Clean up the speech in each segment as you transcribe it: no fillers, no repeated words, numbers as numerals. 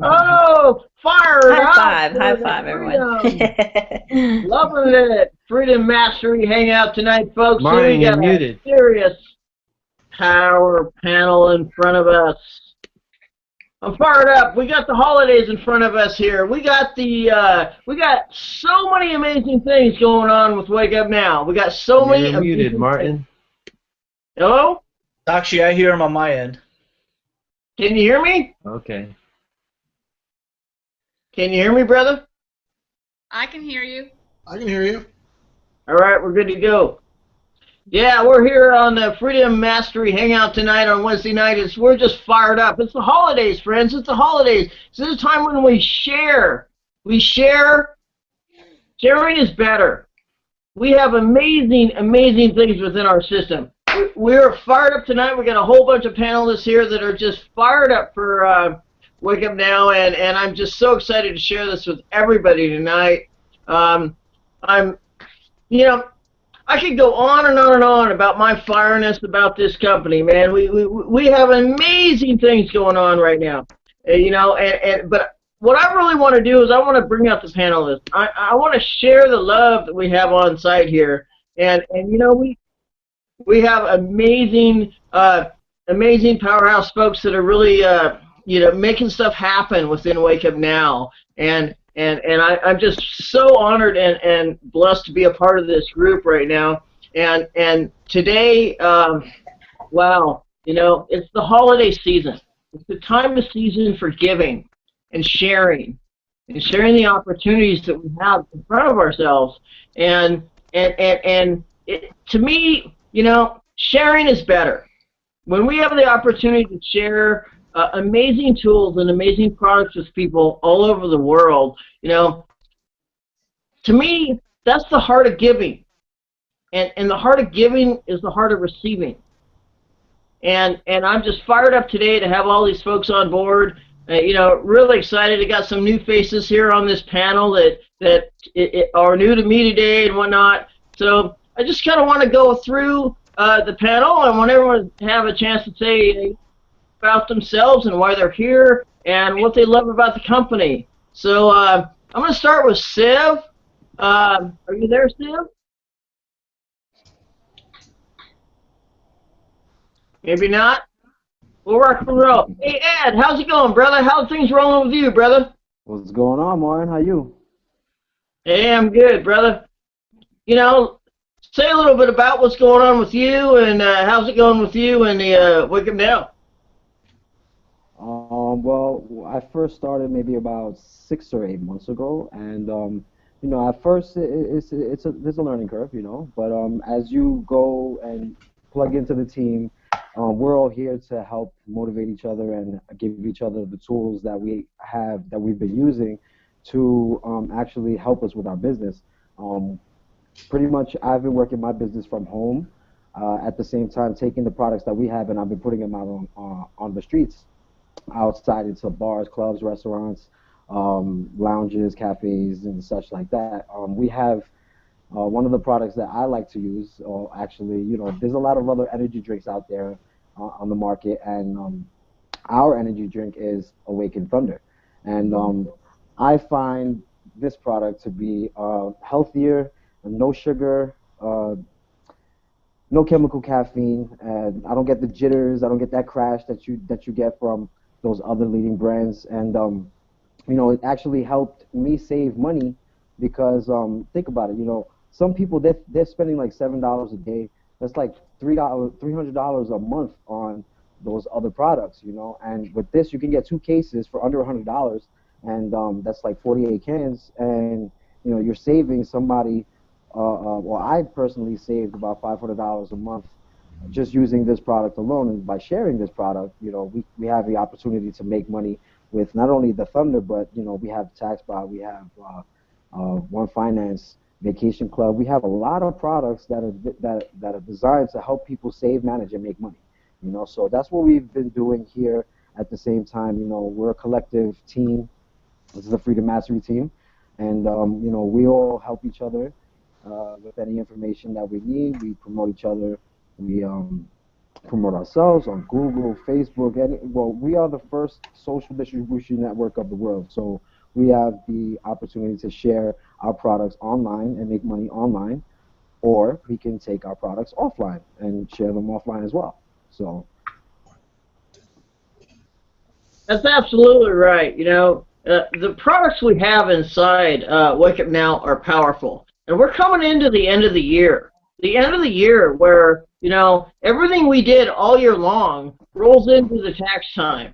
Oh, fired up High for the five, everyone. freedom. Loving it. Freedom Mastery Hangout tonight, folks. So we Martin, you're got a muted. serious power panel in front of us. I'm fired up. We got the holidays in front of us here. We got so many amazing things going on with Wake Up Now. We got so many You're muted, amazing things. Martin. Hello? Actually, I hear him on my end. Can you hear me? Okay. Can you hear me, brother? I can hear you. I can hear you. All right, we're good to go. Yeah, we're here on the Freedom Mastery Hangout tonight on Wednesday night. We're just fired up. It's the holidays, friends. It's the holidays. So this is a time when we share. We share. Sharing is better. We have amazing, amazing things within our system. We're fired up tonight. We got a whole bunch of panelists here that are just fired up for Wake Up Now, and I'm just so excited to share this with everybody tonight. I'm, you know, I could go on and on and on about my fireness about this company, man. We have amazing things going on right now, but what I really want to do is I want to bring out the panelists. I want to share the love that we have on site here, and we have amazing amazing powerhouse folks that are really making stuff happen within Wake Up Now, and I'm just so honored and blessed to be a part of this group right now. And today, wow, it's the holiday season. It's the time of season for giving and sharing the opportunities that we have in front of ourselves. And to me, sharing is better. When we have the opportunity to share amazing tools and amazing products with people all over the world, to me, that's the heart of giving. And the heart of giving is the heart of receiving. And I'm just fired up today to have all these folks on board. Really excited. I got some new faces here on this panel that are new to me today and whatnot. So I just kind of want to go through the panel and want everyone to have a chance to say about themselves and why they're here and what they love about the company. So I'm going to start with Siv. Are you there, Siv? Maybe not. We'll rock and roll. Hey, Ed, how's it going, brother? How's things rolling with you, brother? What's going on, Martin? How you? Hey, I'm good, brother. Say a little bit about what's going on with you and how's it going with you and the Wake Up Now. Well, I first started maybe about 6 or 8 months ago, and at first there's a learning curve, but as you go and plug into the team, we're all here to help motivate each other and give each other the tools that we've been using to actually help us with our business. Pretty much, I've been working my business from home, at the same time taking the products that we have and I've been putting them out on the streets, outside into bars, clubs, restaurants, lounges, cafes, and such like that. We have one of the products that I like to use, or actually, there's a lot of other energy drinks out there on the market, and our energy drink is Awakened Thunder. And I find this product to be healthier, no sugar, no chemical caffeine, and I don't get the jitters. I don't get that crash that you get from those other leading brands. And it actually helped me save money because think about it. Some people they're spending like $7 a day. That's like $300 a month on those other products. And with this, you can get 2 cases for under $100, and that's like 48 cans, and you're saving somebody. Well, I personally saved about $500 a month just using this product alone, and by sharing this product, we have the opportunity to make money with not only the Thunder, but we have TaxBot, we have One Finance, Vacation Club. We have a lot of products that are designed to help people save, manage, and make money. So that's what we've been doing here. At the same time, we're a collective team. This is the Freedom Mastery team, and we all help each other with any information that we need. We promote each other. We promote ourselves on Google, Facebook, and well, we are the first social distribution network of the world. So we have the opportunity to share our products online and make money online, or we can take our products offline and share them offline as well. So That's absolutely right. The products we have inside Wake Up Now are powerful. And we're coming into the end of the year. The end of the year where, everything we did all year long rolls into the tax time.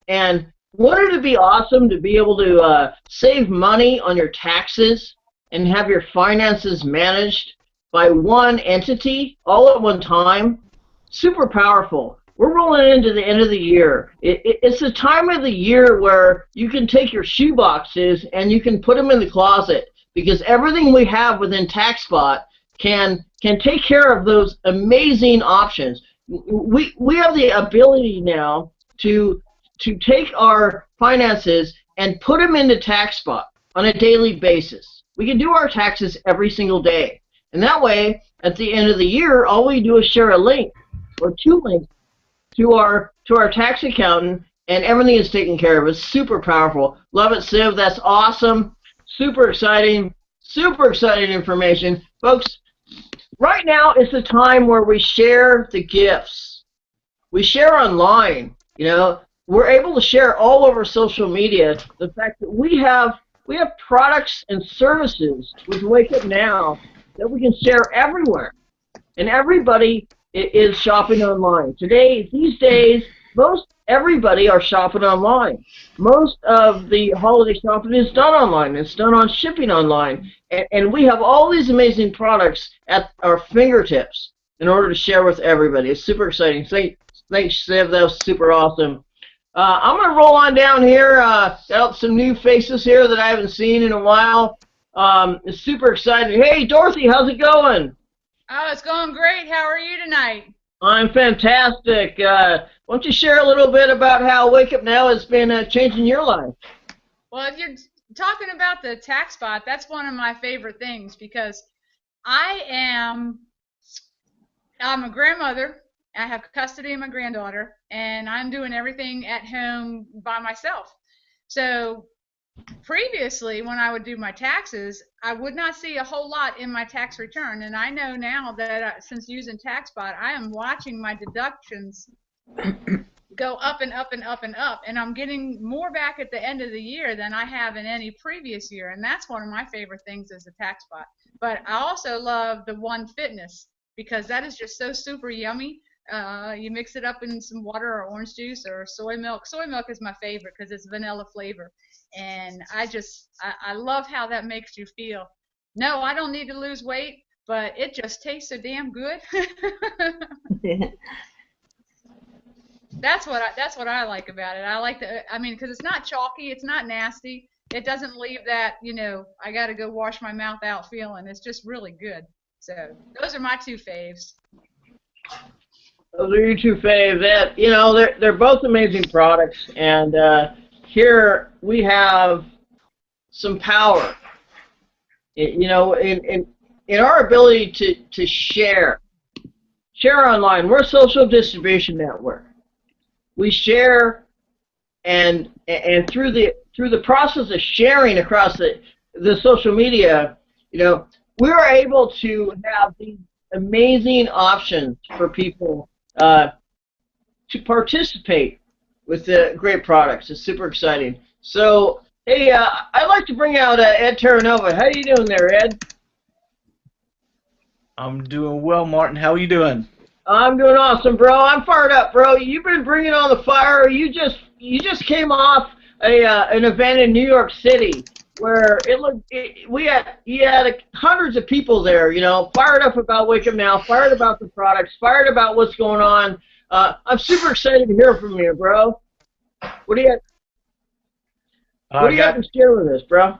And wouldn't it be awesome to be able to save money on your taxes and have your finances managed by one entity all at one time? Super powerful. We're rolling into the end of the year. It's the time of the year where you can take your shoe boxes and you can put them in the closet because everything we have within TaxSpot can take care of those amazing options. We have the ability now to take our finances and put them into TaxSpot on a daily basis. We can do our taxes every single day. And that way, at the end of the year, all we do is share a link or two links to our tax accountant, and everything is taken care of. It's super powerful. Love it, Siv. That's awesome. Super exciting information. Folks, right now is the time where we share the gifts. We share online. We're able to share all over social media the fact that we have products and services with Wake Up Now that we can share everywhere. And everybody is shopping online. These days, most everybody are shopping online. Most of the holiday shopping is done online. It's done on shipping online. And we have all these amazing products at our fingertips in order to share with everybody. It's super exciting. Thanks, Siv. That was super awesome. I'm going to roll on down here. Got some new faces here that I haven't seen in a while. It's super exciting. Hey, Dorothy, how's it going? Oh, it's going great. How are you tonight? I'm fantastic. Why don't you share a little bit about how Wake Up Now has been changing your life? Well, if you're talking about the tax spot, that's one of my favorite things because I'm a grandmother. I have custody of my granddaughter, and I'm doing everything at home by myself. So previously, when I would do my taxes, I would not see a whole lot in my tax return. And I know now that since using TaxBot, I am watching my deductions go up and up and up and up. And I'm getting more back at the end of the year than I have in any previous year. And that's one of my favorite things is the TaxBot. But I also love the One Fitness because that is just so super yummy. You mix it up in some water or orange juice or soy milk. Soy milk is my favorite because it's vanilla flavor. And I love how that makes you feel. No, I don't need to lose weight, but it just tastes so damn good. That's what I like about it. Because it's not chalky, it's not nasty. It doesn't leave that, I got to go wash my mouth out feeling. It's just really good. So those are my two faves. Those are your two faves. They're both amazing products, and here we have some power. In our ability to share online. We're a social distribution network. We share, and through the process of sharing across the social media, we are able to have these amazing options for people to participate with the great products. It's super exciting. So, hey, I'd like to bring out Ed Terranova. How you doing there, Ed? I'm doing well, Martin. How are you doing? I'm doing awesome, bro. I'm fired up, bro. You've been bringing on the fire. You just came off an event in New York City where you had hundreds of people there, fired up about Wake Up Now, fired about the products, fired about what's going on. I'm super excited to hear from you, bro. What do you have to share with us, bro?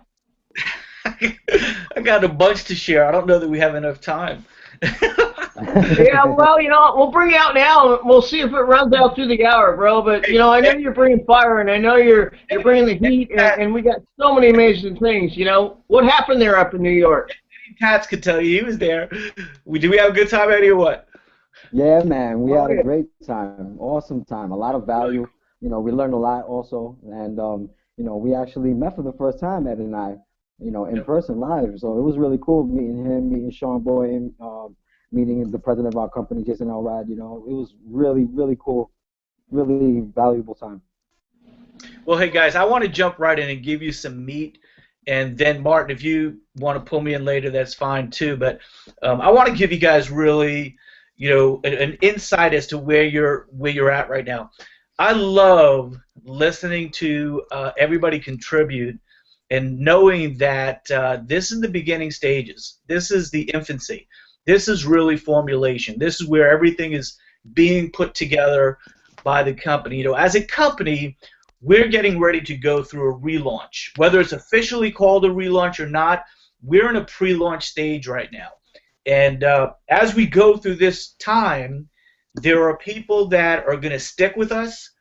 I got a bunch to share. I don't know that we have enough time. Yeah, well, we'll bring you out now, and we'll see if it runs out through the hour, bro. But I know you're bringing fire, and I know you're bringing the heat, and we got so many amazing things. What happened there up in New York? Tats could tell you he was there. Do we have a good time, Eddie, or what? Yeah, man, we Oh had a yeah. great time, awesome time, a lot of Really value. You know, we learned a lot also, and you know, we actually met for the first time, Ed and I, you know, in cool. person live. So it was really cool meeting him, meeting Sean Boy, and meeting the president of our company, Jason Elrod. You know, it was really, really cool, really valuable time. Well, hey guys, I want to jump right in and give you some meat, and then Martin, if you want to pull me in later, that's fine too. But I want to give you guys really, an insight as to where you're at right now. I love listening to everybody contribute and knowing that this is the beginning stages. This is the infancy. This is really formulation. This is where everything is being put together by the company. As a company, we're getting ready to go through a relaunch. Whether it's officially called a relaunch or not, we're in a pre-launch stage right now. And as we go through this time, there are people that are going to stick with us.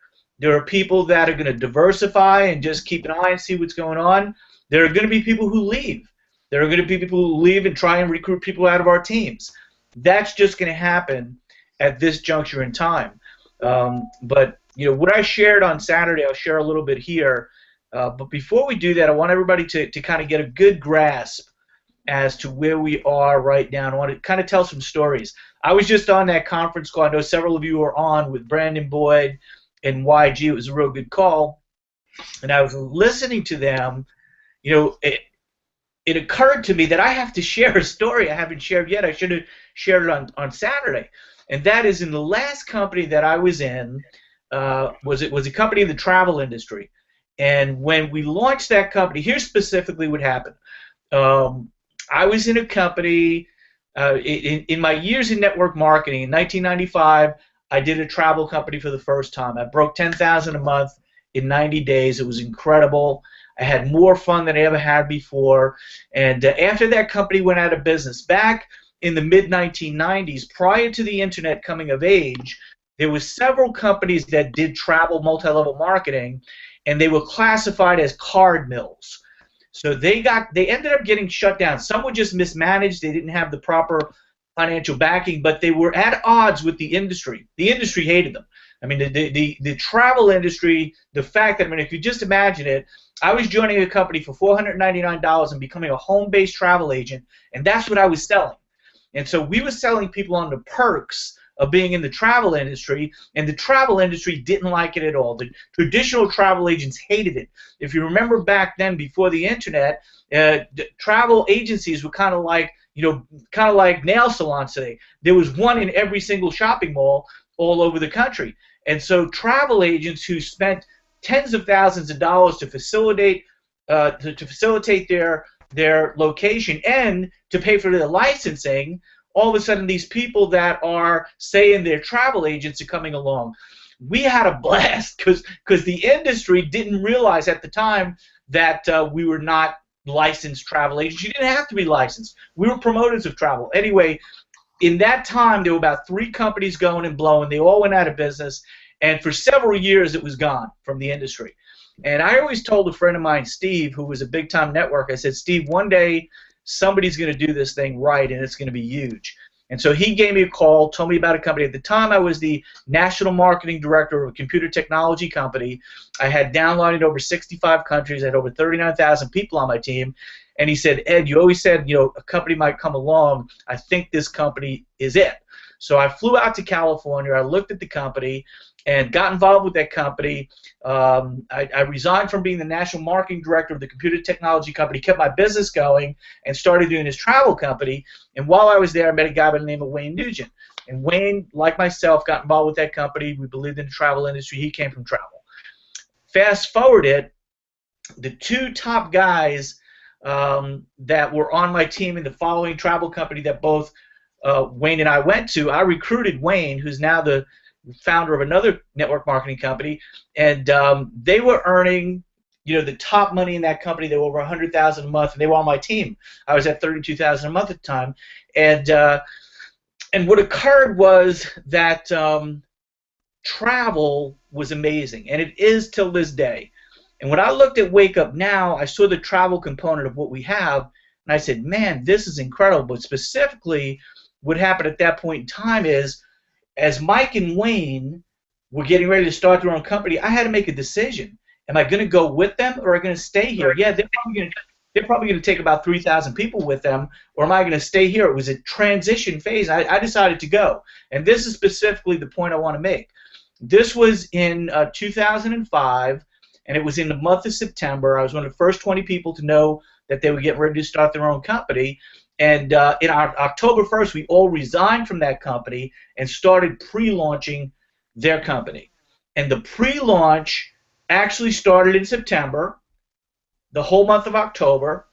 There are people that are going to diversify and just keep an eye and see what's going on. There are going to be people who leave. There are going to be people who leave and try and recruit people out of our teams. That's just going to happen at this juncture in time. But what I shared on Saturday, I'll share a little bit here. But before we do that, I want everybody to kind of get a good grasp as to where we are right now. And I want to kind of tell some stories. I was just on that conference call. I know several of you were on with Brandon Boyd and YG. It was a real good call. And I was listening to them. It occurred to me that I have to share a story I haven't shared yet. I should have shared it on Saturday. And that is, in the last company that I was in, was a company in the travel industry. And when we launched that company, here's specifically what happened. I was in a company, in my years in network marketing, in 1995, I did a travel company for the first time. I broke 10,000 a month in 90 days. It was incredible. I had more fun than I ever had before. And after that company went out of business, back in the mid-1990s, prior to the internet coming of age, there were several companies that did travel multi-level marketing, and they were classified as card mills. So they ended up getting shut down. Some were just mismanaged. They didn't have the proper financial backing, but they were at odds with the industry. The industry hated them. I mean, the travel industry, the fact that, I mean, if you just imagine it, I was joining a company for $499 and becoming a home-based travel agent, and that's what I was selling. And so we were selling people on the perks of being in the travel industry, and the travel industry didn't like it at all. The traditional travel agents hated it. If you remember back then, before the internet, the travel agencies were kind of like nail salons today. There was one in every single shopping mall all over the country. And so travel agents who spent tens of thousands of dollars to facilitate their location and to pay for their licensing, all of a sudden these people that are saying they're travel agents are coming along. We had a blast because the industry didn't realize at the time that we were not licensed travel agents. You didn't have to be licensed. We were promoters of travel. Anyway, in that time, there were about 3 companies going and blowing. They all went out of business, and for several years it was gone from the industry. And I always told a friend of mine, Steve, who was a big-time network, I said, Steve, one day somebody's going to do this thing right, and it's going to be huge. And so he gave me a call, told me about a company. At the time, I was the national marketing director of a computer technology company. I had downloaded over 65 countries. I had over 39,000 people on my team. And he said, Ed, you always said, a company might come along. I think this company is it. So I flew out to California. I looked at the company and got involved with that company. I resigned from being the national marketing director of the computer technology company, kept my business going, and started doing this travel company. And while I was there, I met a guy by the name of Wayne Nugent. And Wayne, like myself, got involved with that company. We believed in the travel industry. He came from travel. Fast forward it, the 2 top guys that were on my team in the following travel company that both Wayne and I went to, I recruited Wayne, who's now the founder of another network marketing company, and they were earning, the top money in that company. They were over $100,000 a month, and they were on my team. I was at $32,000 a month at the time, and what occurred was that travel was amazing, and it is till this day. And when I looked at Wake Up Now, I saw the travel component of what we have, and I said, man, this is incredible. But specifically, what happened at that point in time is as Mike and Wayne were getting ready to start their own company, I had to make a decision. Am I going to go with them, or am I going to stay here? Yeah, they're probably going to take about 3,000 people with them, or am I going to stay here? It was a transition phase. I decided to go, and this is specifically the point I want to make. This was in 2005, and it was in the month of September. I was one of the first 20 people to know that they were getting ready to start their own company. And in October 1st, we all resigned from that company and started pre-launching their company. And the pre-launch actually started in September, the whole month of October,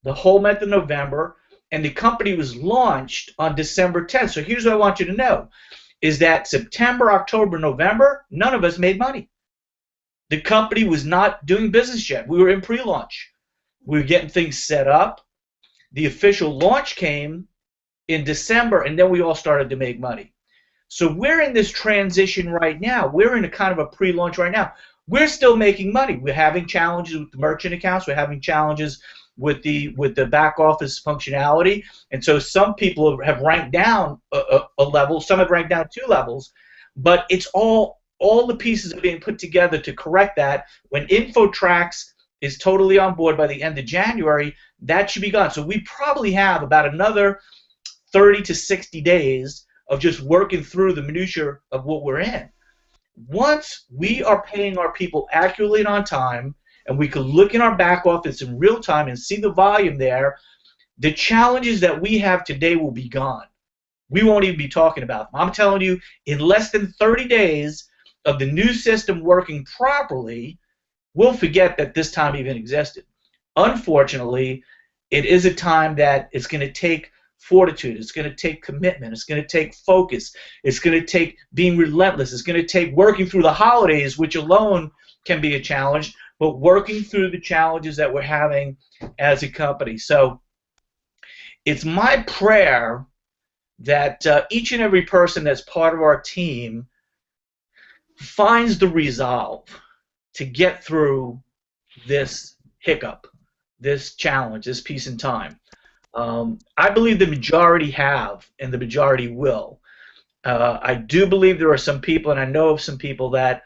the whole month of November, and the company was launched on December 10th. So here's what I want you to know, is that September, October, November, none of us made money. The company was not doing business yet. We were in pre-launch. We were getting things set up. The official launch came in December, and then we all started to make money. So we're in this transition right now. We're in a kind of a pre-launch right now. We're still making money. We're having challenges with the merchant accounts. We're having challenges with the back office functionality. And so some people have ranked down a level. Some have ranked down 2 levels. But it's all the pieces are being put together to correct that. When InfoTrax is totally on board by the end of January, that should be gone. So we probably have about another 30 to 60 days of just working through the minutia of what we're in. Once we are paying our people accurately and on time, and we can look in our back office in real time and see the volume there, the challenges that we have today will be gone. We won't even be talking about them. I'm telling you, in less than 30 days of the new system working properly, we'll forget that this time even existed. Unfortunately, it is a time that it's going to take fortitude, it's going to take commitment, it's going to take focus, it's going to take being relentless, it's going to take working through the holidays, which alone can be a challenge, but working through the challenges that we're having as a company. So it's my prayer that each and every person that's part of our team finds the resolve to get through this hiccup, this challenge, this piece in time. I believe the majority have, and the majority will. I do believe there are some people, and I know of some people that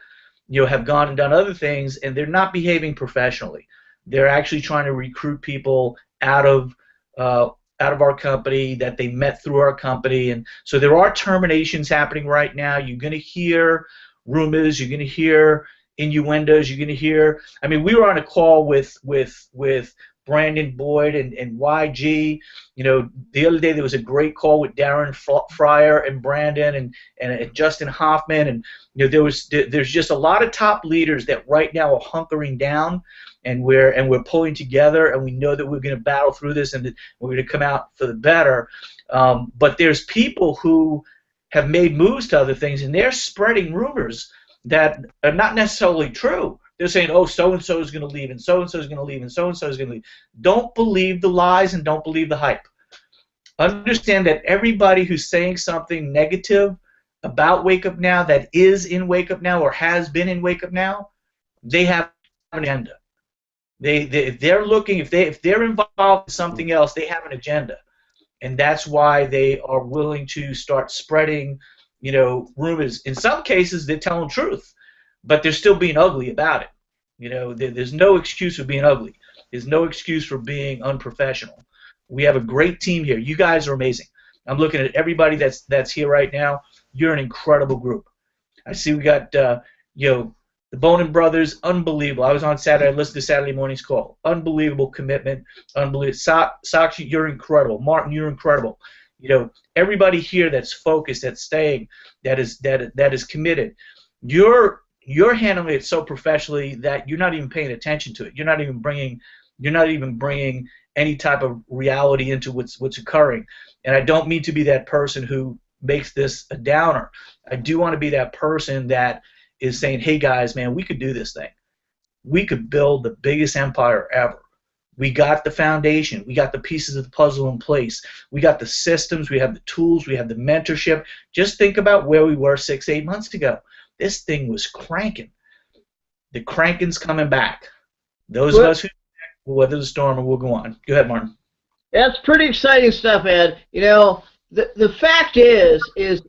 have gone and done other things, and they're not behaving professionally. They're actually trying to recruit people out of our company that they met through our company, and so there are terminations happening right now. You're going to hear rumors. You're going to hear innuendos. You're going to hear. I mean, we were on a call with Brandon Boyd and YG. The other day there was a great call with Darren Fryer and Brandon and Justin Hoffman, and there's just a lot of top leaders that right now are hunkering down, and we're pulling together, and we know that we're going to battle through this, and we're going to come out for the better. But there's people who have made moves to other things, and they're spreading rumors that are not necessarily true. They're saying, oh, so-and-so is going to leave, and so-and-so is going to leave, and so-and-so is going to leave. Don't believe the lies and don't believe the hype. Understand that everybody who's saying something negative about Wake Up Now, that is in Wake Up Now or has been in Wake Up Now, they have an agenda. They're looking, if they're involved in something else, they have an agenda. And that's why they are willing to start spreading, rumors. In some cases, they're telling truth, but they're still being ugly about it. There's no excuse for being ugly. There's no excuse for being unprofessional. We have a great team here. You guys are amazing. I'm looking at everybody that's here right now. You're an incredible group. I see we got the Bonin brothers, unbelievable. I was on Saturday. I listened to Saturday morning's call. Unbelievable commitment. Unbelievable. Sakshi, you're incredible. Martin, you're incredible. Everybody here that's focused, that's staying, that is committed. You're handling it so professionally that you're not even paying attention to it. You're not even bringing any type of reality into what's occurring. And I don't mean to be that person who makes this a downer. I do want to be that person that is saying, hey guys, man, we could do this thing. We could build the biggest empire ever. We got the foundation. We got the pieces of the puzzle in place. We got the systems. We have the tools. We have the mentorship. Just think about where we were 6-8 months ago. This thing was cranking. The cranking's coming back. Those of us who will weather the storm and we'll go on. Go ahead, Martin. That's pretty exciting stuff, Ed. the fact is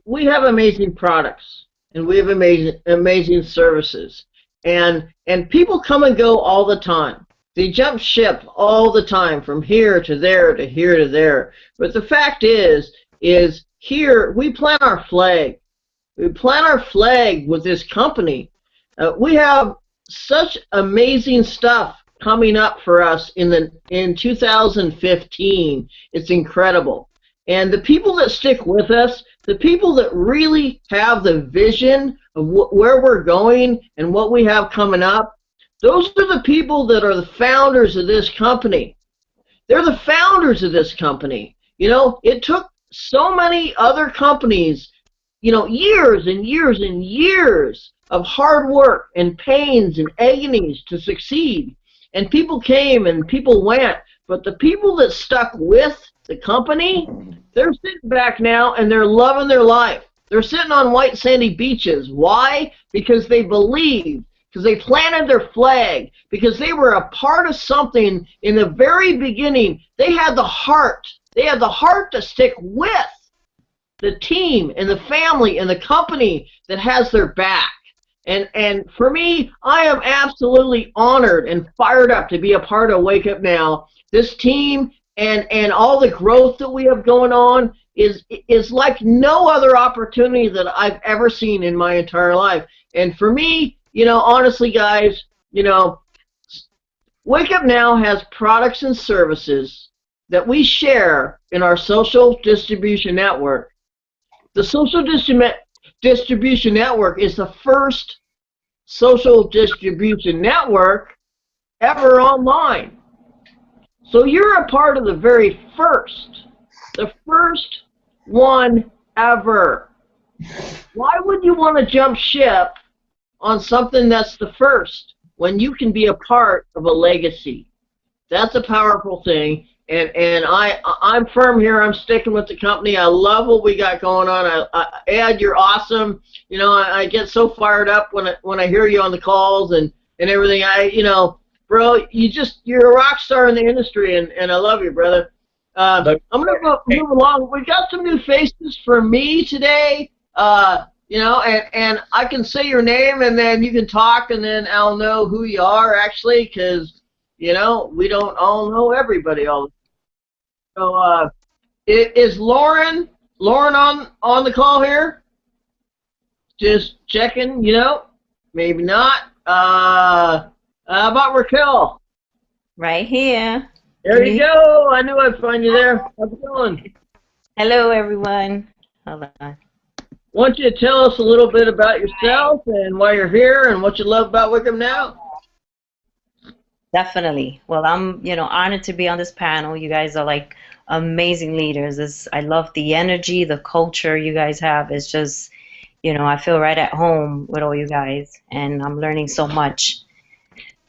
we have amazing products and we have amazing services, and people come and go all the time. They jump ship all the time from here to there to here to there. But the fact is here we plant our flag. We plant our flag with this company. We have such amazing stuff coming up for us in 2015. It's incredible. And the people that stick with us, the people that really have the vision of where we're going and what we have coming up, those are the people that are the founders of this company. They're the founders of this company. You know, it took so many other companies, you know, years and years and years of hard work and pains and agonies to succeed. And people came and people went, but the people that stuck with the company, they're sitting back now and they're loving their life. They're sitting on white sandy beaches. Why? Because they believed, because they planted their flag, because they were a part of something in the very beginning. They had the heart. They had the heart to stick with the team and the family and the company that has their back. And for me, I am absolutely honored and fired up to be a part of Wake Up Now. This team and all the growth that we have going on is like no other opportunity that I've ever seen in my entire life. And for me, you know, honestly, guys, you know, Wake Up Now has products and services that we share in our social distribution network. The social distribution network is the first social distribution network ever online. So you're a part of the first one ever. Why would you want to jump ship on something that's the first when you can be a part of a legacy? That's a powerful thing. And I'm firm here. I'm sticking with the company. I love what we got going on. Ed, you're awesome. You know, I get so fired up when I hear you on the calls and everything. You know, bro, you're a rock star in the industry, and I love you, brother. I'm gonna move along. We got some new faces for me today. You know, and I can say your name, and then you can talk, and then I'll know who you are actually, because you know we don't all know everybody all the time. So, is Lauren on the call here? Just checking, you know, maybe not. How about Raquel? Right here. There you go. I knew I'd find you there. How's it going? Hello, everyone. Hold on. Why don't you tell us a little bit about yourself and why you're here and what you love about Wake Up Now? Definitely. Well, I'm, honored to be on this panel. You guys are like amazing leaders. I love the energy, the culture you guys have. It's just, I feel right at home with all you guys, and I'm learning so much.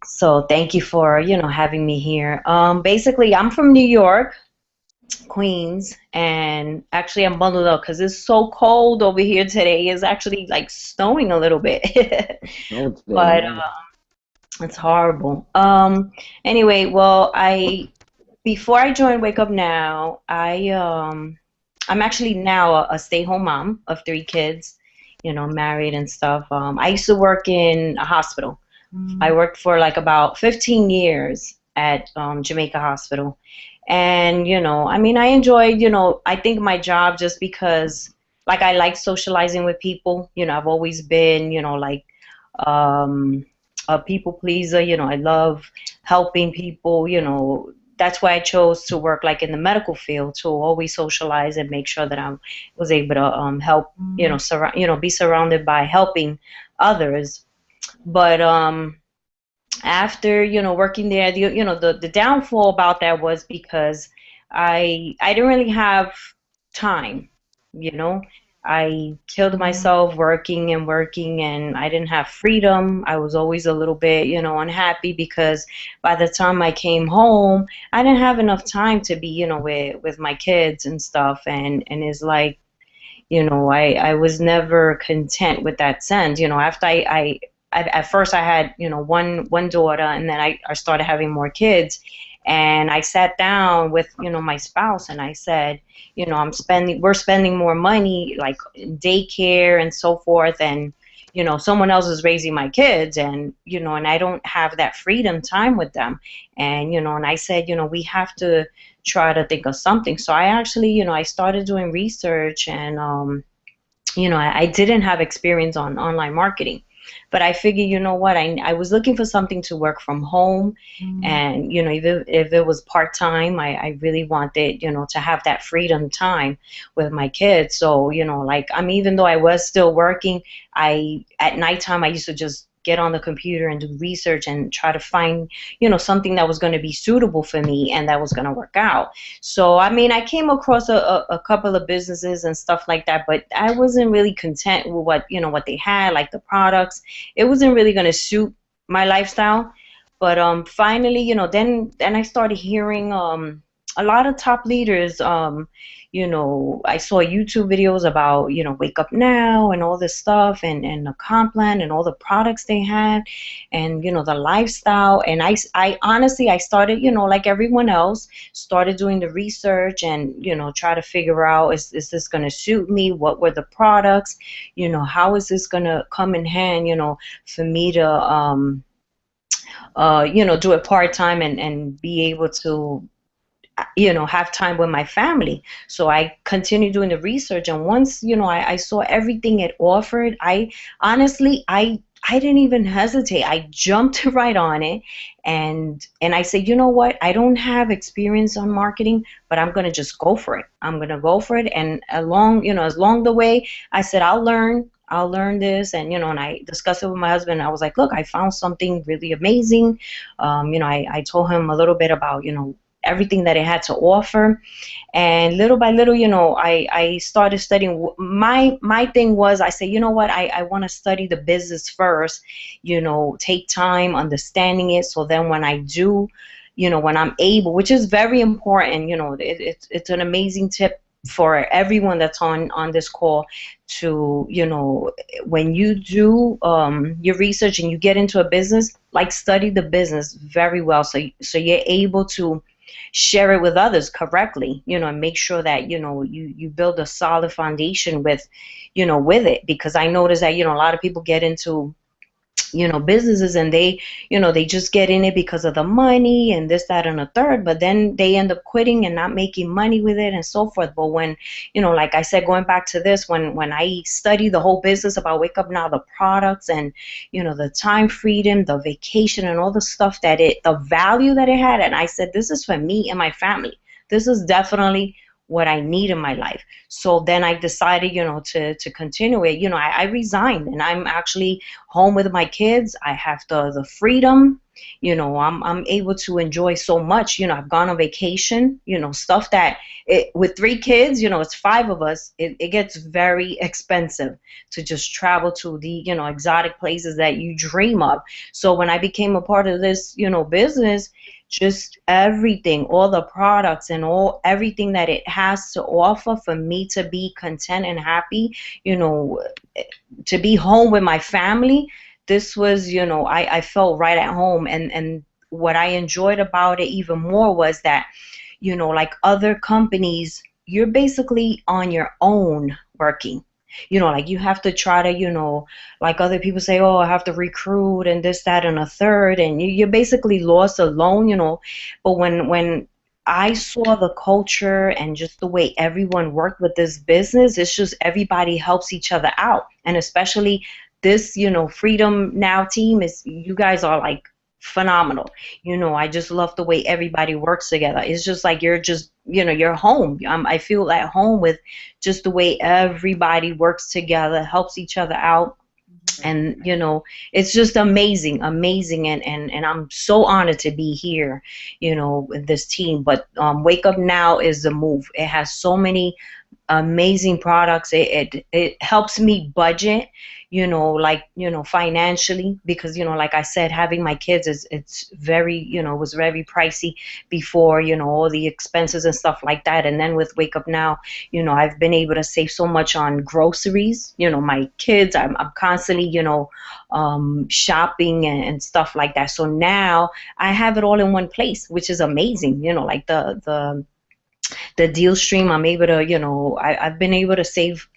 So thank you for, having me here. Basically, I'm from New York, Queens, and actually I'm bundled up because it's so cold over here today. It's actually like snowing a little bit. But it's horrible. Anyway, well, before I joined Wake Up Now, I'm actually now a stay-home mom of 3 kids, married and stuff. I used to work in a hospital. I worked for like about 15 years at Jamaica Hospital. And, I enjoyed, I think my job just because, like, I like socializing with people. I've always been, like, a people pleaser. I love helping people. That's why I chose to work like in the medical field, to always socialize and make sure that I was able to help, be surrounded by helping others. But after working there, the downfall about that was because I didn't really have time. I killed myself working, and I didn't have freedom. I was always a little bit, unhappy because by the time I came home, I didn't have enough time to be, with my kids and stuff. And it's like, I was never content with that sense. After I at first I had, one daughter, and then I started having more kids. And I sat down with, my spouse, and I said, we're spending more money like in daycare and so forth, and someone else is raising my kids, and and I don't have that freedom time with them. And and I said, we have to try to think of something. So I actually, I started doing research, and I didn't have experience on online marketing, but I figured, what, I was looking for something to work from home, and if it was part time, I really wanted, to have that freedom time with my kids. So like, even though I was still working, I at nighttime I used to just get on the computer and do research and try to find something that was going to be suitable for me and that was going to work out. So I came across a couple of businesses and stuff like that, but I wasn't really content with what they had, like the products. It wasn't really going to suit my lifestyle. But finally, then I started hearing a lot of top leaders. I saw YouTube videos about, Wake Up Now and all this stuff, and the comp plan and all the products they had, and the lifestyle. And I honestly, I started, like everyone else, started doing the research and try to figure out, is this going to suit me? What were the products? How is this going to come in hand? For me to do it part time and be able to have time with my family. So I continued doing the research, and once I saw everything it offered, I honestly, I didn't even hesitate. I jumped right on it, and I said, you know what? I don't have experience on marketing, but I'm gonna just go for it. I'm gonna go for it, and along the way, I said, I'll learn this, and and I discussed it with my husband. I was like, look, I found something really amazing. I told him a little bit about everything that it had to offer, and little by little, I started studying. My thing was, I said, you know what, I want to study the business first, take time understanding it, so then when I do, when I'm able, which is very important, it's an amazing tip for everyone that's on this call, to when you do your research and you get into a business, like, study the business very well, so you're able to share it with others correctly, and make sure that you build a solid foundation with it. Because I noticed that a lot of people get into businesses, and they just get in it because of the money and this, that, and a third, but then they end up quitting and not making money with it and so forth. But when, like I said, going back to this, when I study the whole business about Wake Up Now, the products, and, the time freedom, the vacation, and all the stuff the value that it had, and I said, this is for me and my family. This is definitely what I need in my life. So then I decided, to continue it. I resigned, and I'm actually home with my kids. I have the freedom. I'm able to enjoy so much. I've gone on vacation. Stuff that with 3 kids, it's 5 of us. It gets very expensive to just travel to the exotic places that you dream of. So when I became a part of this business, just everything, all the products and everything that it has to offer, for me to be content and happy, to be home with my family, this was, I felt right at home. And what I enjoyed about it even more was that, like other companies, you're basically on your own working. Like, you have to try to, like other people say, oh, I have to recruit and this, that, and a third, and you're basically lost alone, But when I saw the culture and just the way everyone worked with this business, it's just everybody helps each other out. And especially this, Freedom Now team, you guys are like phenomenal. I just love the way everybody works together. It's just like you're just, you're home. I feel at home with just the way everybody works together, helps each other out. And it's just amazing, and I'm so honored to be here, with this team. But Wake Up Now is the move. It has so many amazing products. It helps me budget, like, financially, because, like I said, having my kids it's very, was very pricey before, all the expenses and stuff like that. And then with Wake Up Now, I've been able to save so much on groceries. My kids, I'm constantly, shopping and stuff like that. So now I have it all in one place, which is amazing. Like the deal stream, I'm able to, I've been able to save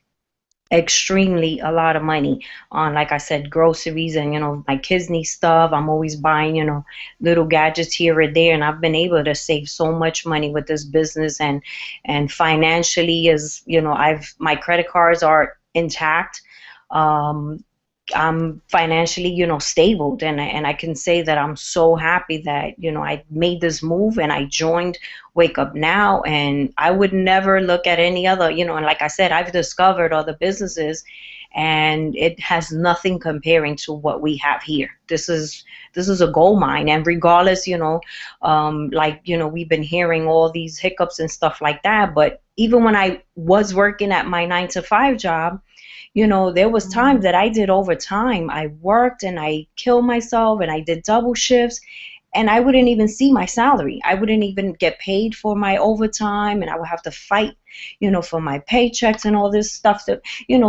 extremely a lot of money on, like I said, groceries. And my kids need stuff. I'm always buying, little gadgets here or there, and I've been able to save so much money with this business. And financially, as I've my credit cards are intact. I'm financially, stable, and I can say that I'm so happy that, I made this move and I joined Wake Up Now. And I would never look at any other, and like I said, I've discovered other businesses, and it has nothing comparing to what we have here. This is a gold mine. And regardless, like, we've been hearing all these hiccups and stuff like that, but even when I was working at my 9 to 5 job, there was times that I did overtime. I worked and I killed myself and I did double shifts, and I wouldn't even see my salary. I wouldn't even get paid for my overtime, and I would have to fight, for my paychecks and all this stuff that,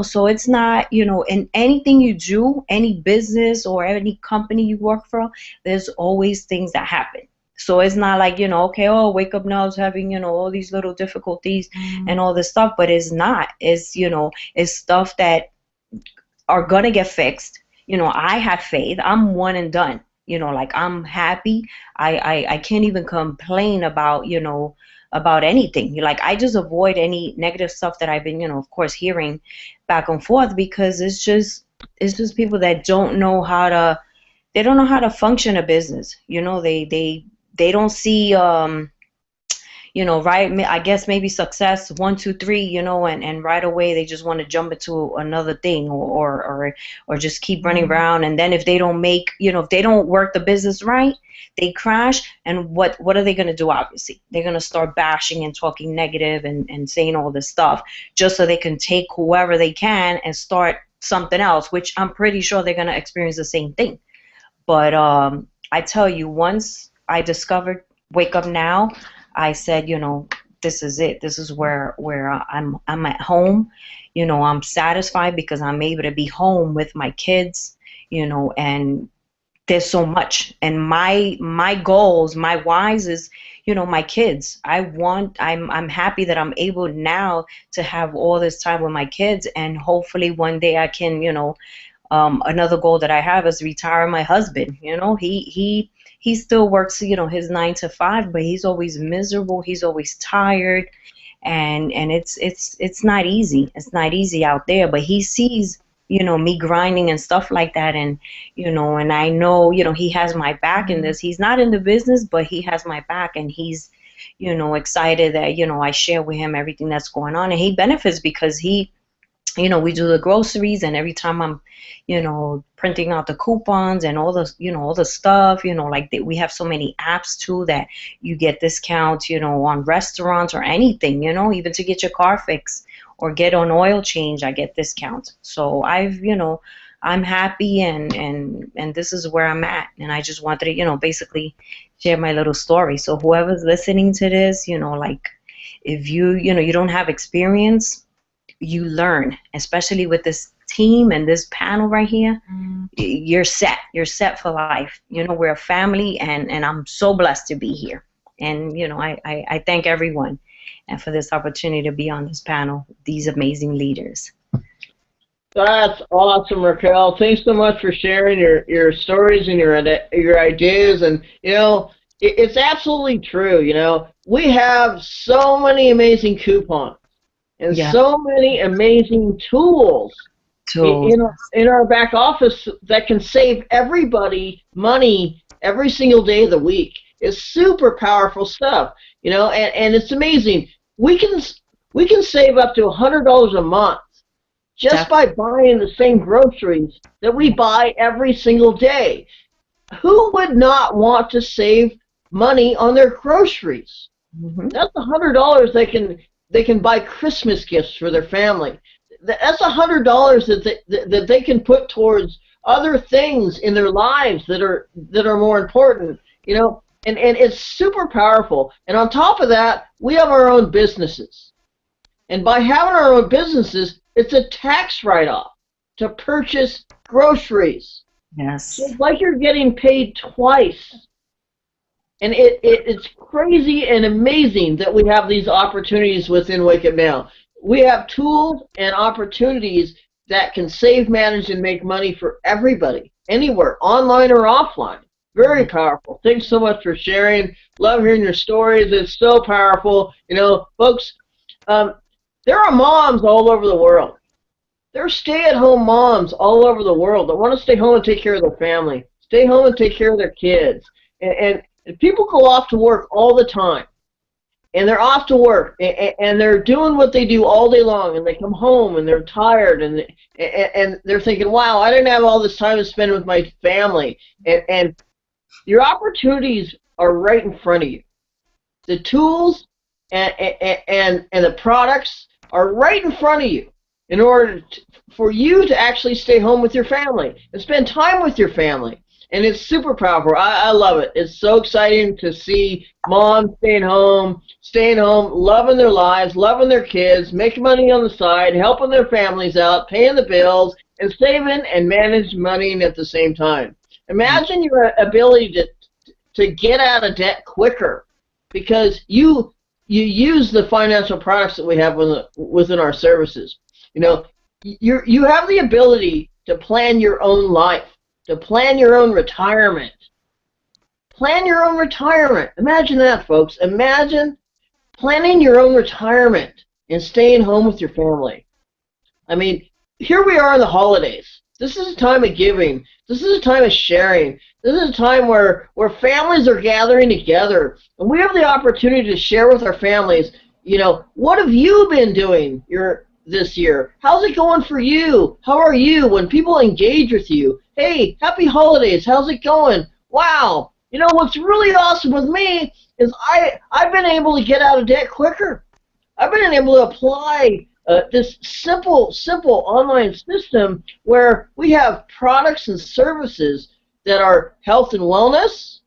so it's not, in anything you do, any business or any company you work for, there's always things that happen. So it's not like, okay, oh, Wake Up Now is having, all these little difficulties and all this stuff, but it's not. It's, it's stuff that are going to get fixed. I have faith. I'm one and done. Like, I'm happy. I can't even complain about, about anything. Like, I just avoid any negative stuff that I've been, of course, hearing back and forth, because it's just people that don't know how to function a business. They don't see, right, I guess maybe success, 1, 2, 3, and right away they just want to jump into another thing, or just keep running around. And then if they don't make, if they don't work the business right, they crash. And what are they going to do? Obviously, they're going to start bashing and talking negative and saying all this stuff just so they can take whoever they can and start something else, which I'm pretty sure they're going to experience the same thing. But I tell you, once I discovered Wake Up Now, I said, this is it. This is where I'm at home. I'm satisfied because I'm able to be home with my kids, and there's so much. And my goals, my whys is, my kids. I'm happy that I'm able now to have all this time with my kids, and hopefully one day I can, another goal that I have is retire my husband. He still works, his 9 to 5, but he's always miserable. He's always tired, and it's not easy. It's not easy out there. But he sees, me grinding and stuff like that, and and I know, he has my back in this. He's not in the business, but he has my back, and he's, excited that I share with him everything that's going on, and he benefits because he. We do the groceries, and every time I'm, printing out the coupons and all the, all the stuff, like we have so many apps too that you get discounts, on restaurants or anything, even to get your car fixed or get an oil change, I get discounts. So I'm happy, and this is where I'm at, and I just wanted to, basically share my little story. So whoever's listening to this, like, if you don't have experience, you learn, especially with this team and this panel right here. You're set for life. We're a family, and I'm so blessed to be here. And I thank everyone and for this opportunity to be on this panel, these amazing leaders. That's awesome, Raquel. Thanks so much for sharing your stories and your ideas. And it's absolutely true. We have so many amazing coupons. And so many amazing tools in our back office that can save everybody money every single day of the week. It's super powerful stuff, and it's amazing. We can save up to $100 a month just by buying the same groceries that we buy every single day. Who would not want to save money on their groceries? That's $100 they can buy Christmas gifts for their family. That's $100 that they can put towards other things in their lives that are more important, you know, and it's super powerful. And on top of that, we have our own businesses. And by having our own businesses, it's a tax write-off to purchase groceries. Yes. So it's like you're getting paid twice. And it's crazy and amazing that we have these opportunities within Wake Up Now. We have tools and opportunities that can save, manage, and make money for everybody, anywhere, online or offline. Very powerful. Thanks so much for sharing. Love hearing your stories. It's so powerful. You know, folks, there are moms all over the world. There are stay-at-home moms all over the world that want to stay home and take care of their family, stay home and take care of their kids. And people go off to work all the time. And they're off to work, and they're doing what they do all day long, and they come home, and they're tired, and they're thinking, wow, I didn't have all this time to spend with my family. And your opportunities are right in front of you. The tools and the products are right in front of you in order for you to actually stay home with your family and spend time with your family. And it's super powerful. I love it. It's so exciting to see moms staying home, loving their lives, loving their kids, making money on the side, helping their families out, paying the bills, and saving and manage money at the same time. Imagine your ability to get out of debt quicker because you use the financial products that we have within our services. You know, you have the ability to plan your own life, to plan your own retirement. Plan your own retirement. Imagine that, folks. Imagine planning your own retirement and staying home with your family. I mean, here we are in the holidays. This is a time of giving. This is a time of sharing. This is a time where families are gathering together. And we have the opportunity to share with our families, you know, what have you been doing this year? How's it going for you? How are you? When people engage with you, hey, happy holidays, how's it going? Wow. You know, what's really awesome with me is I've been able to get out of debt quicker. I've been able to apply this simple online system where we have products and services that are health and wellness.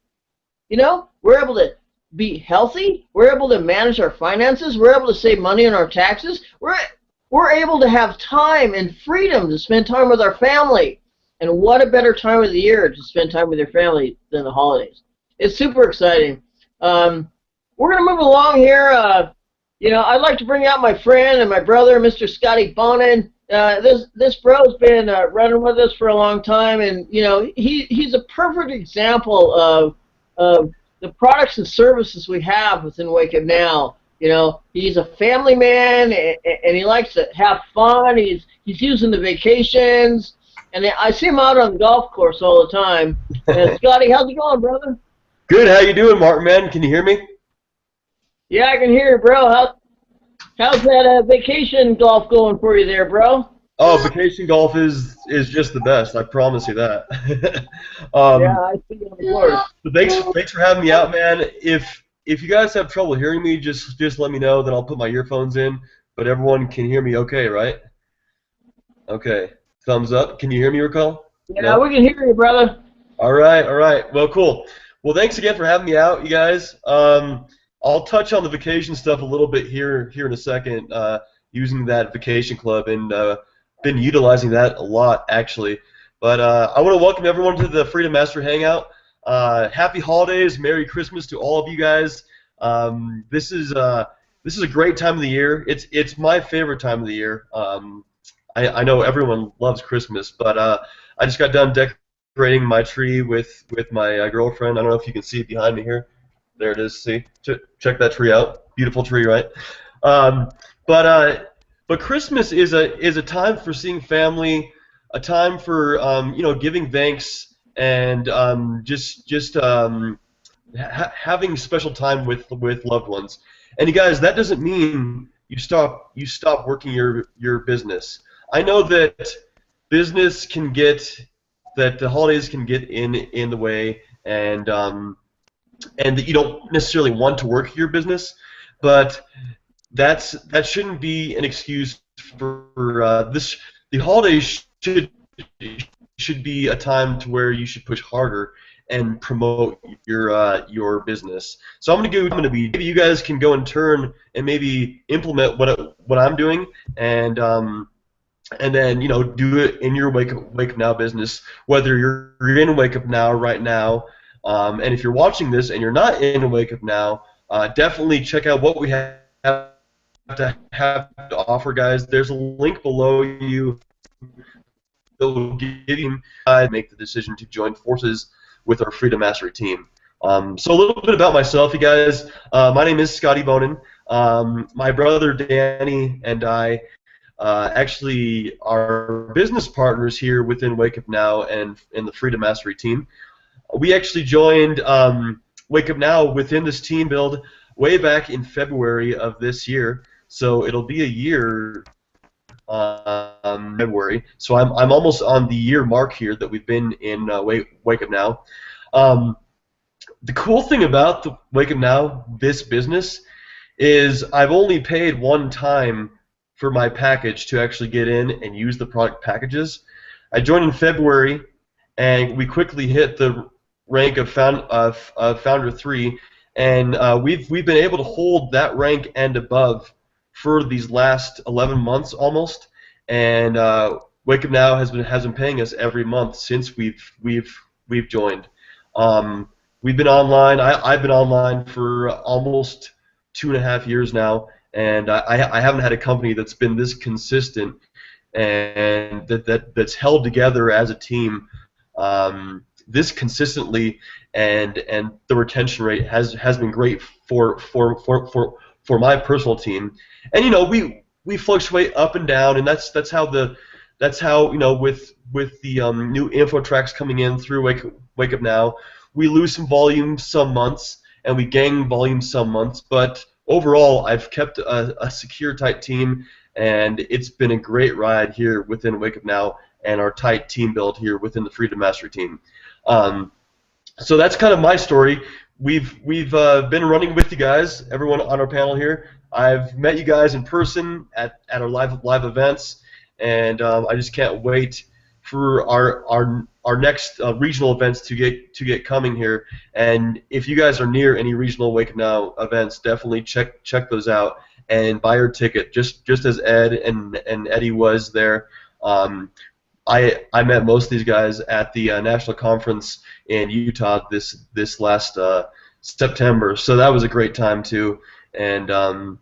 You know, we're able to be healthy. We're able to manage our finances. We're able to save money on our taxes. We're able to have time and freedom to spend time with our family. And what a better time of the year to spend time with your family than the holidays. It's super exciting. We're going to move along here. You know, I'd like to bring out my friend and my brother, Mr. Scotty Bonin. This bro's been running with us for a long time, and you know he's a perfect example of the products and services we have within Wake Up Now. You know, he's a family man, and he likes to have fun. He's using the vacations, and I see him out on the golf course all the time. Scotty, how's it going, brother? Good. How you doing, Martin, man? Can you hear me? Yeah, I can hear you, bro. How's that vacation golf going for you there, bro? Oh, vacation golf is just the best. I promise you that. Yeah, I see you on the course. So thanks for having me out, man. If you guys have trouble hearing me, just let me know. Then I'll put my earphones in. But everyone can hear me okay, right? Okay. Thumbs up. Can you hear me, Raquel? Yeah, no? We can hear you, brother. All right. Well, cool. Well, thanks again for having me out, you guys. I'll touch on the vacation stuff a little bit here in a second, using that vacation club, and been utilizing that a lot, actually. But I want to welcome everyone to the Freedom Master Hangout. Happy holidays, Merry Christmas to all of you guys. This is a great time of the year. It's my favorite time of the year. I know everyone loves Christmas, but I just got done decorating my tree with my girlfriend. I don't know if you can see it behind me here. There it is. See, check that tree out. Beautiful tree, right? But Christmas is a time for seeing family, a time for giving thanks, and having special time with loved ones. And you guys, that doesn't mean you stop working your business. I know that business can get that the holidays can get in the way, and that you don't necessarily want to work your business, but that shouldn't be an excuse for this. The holidays should be a time to where you should push harder and promote your business. So I'm going to be maybe you guys can go in turn and maybe implement what I'm doing and then do it in your Wake Up Now business, whether you're in Wake Up Now right now, and if you're watching this and you're not in Wake Up Now, definitely check out what we have to offer, guys. There's a link below you that will give you make the decision to join forces with our Freedom Mastery team. So a little bit about myself, you guys. My name is Scotty Bonin. My brother Danny and I actually are business partners here within Wake Up Now and in the Freedom Mastery team. We actually joined Wake Up Now within this team build way back in February of this year. So it'll be a year February. So I'm almost on the year mark here that we've been in Wake Up Now. The cool thing about the Wake Up Now, this business, is I've only paid one time for my package to actually get in and use the product packages. I joined in February, and we quickly hit the rank of Founder 3, and we've been able to hold that rank and above for these last 11 months almost, and Wake Up Now has been paying us every month since we've joined. We've been online. I've been online for almost 2.5 years now, and I haven't had a company that's been this consistent and that's held together as a team this consistently, and the retention rate has been great for my personal team. And we fluctuate up and down, and that's how with the new info tracks coming in through Wake Up Now, we lose some volume some months and we gain volume some months, but overall I've kept a secure, tight team, and it's been a great ride here within Wake Up Now and our tight team build here within the Freedom Mastery team. So that's kind of my story. We've been running with you guys, everyone on our panel here. I've met you guys in person at our live events, and I just can't wait for our next regional events to get coming here. And if you guys are near any regional Wake Up Now events, definitely check those out and buy your ticket. Just as Ed and Eddie was there. I met most of these guys at the national conference in Utah this last September, so that was a great time too, and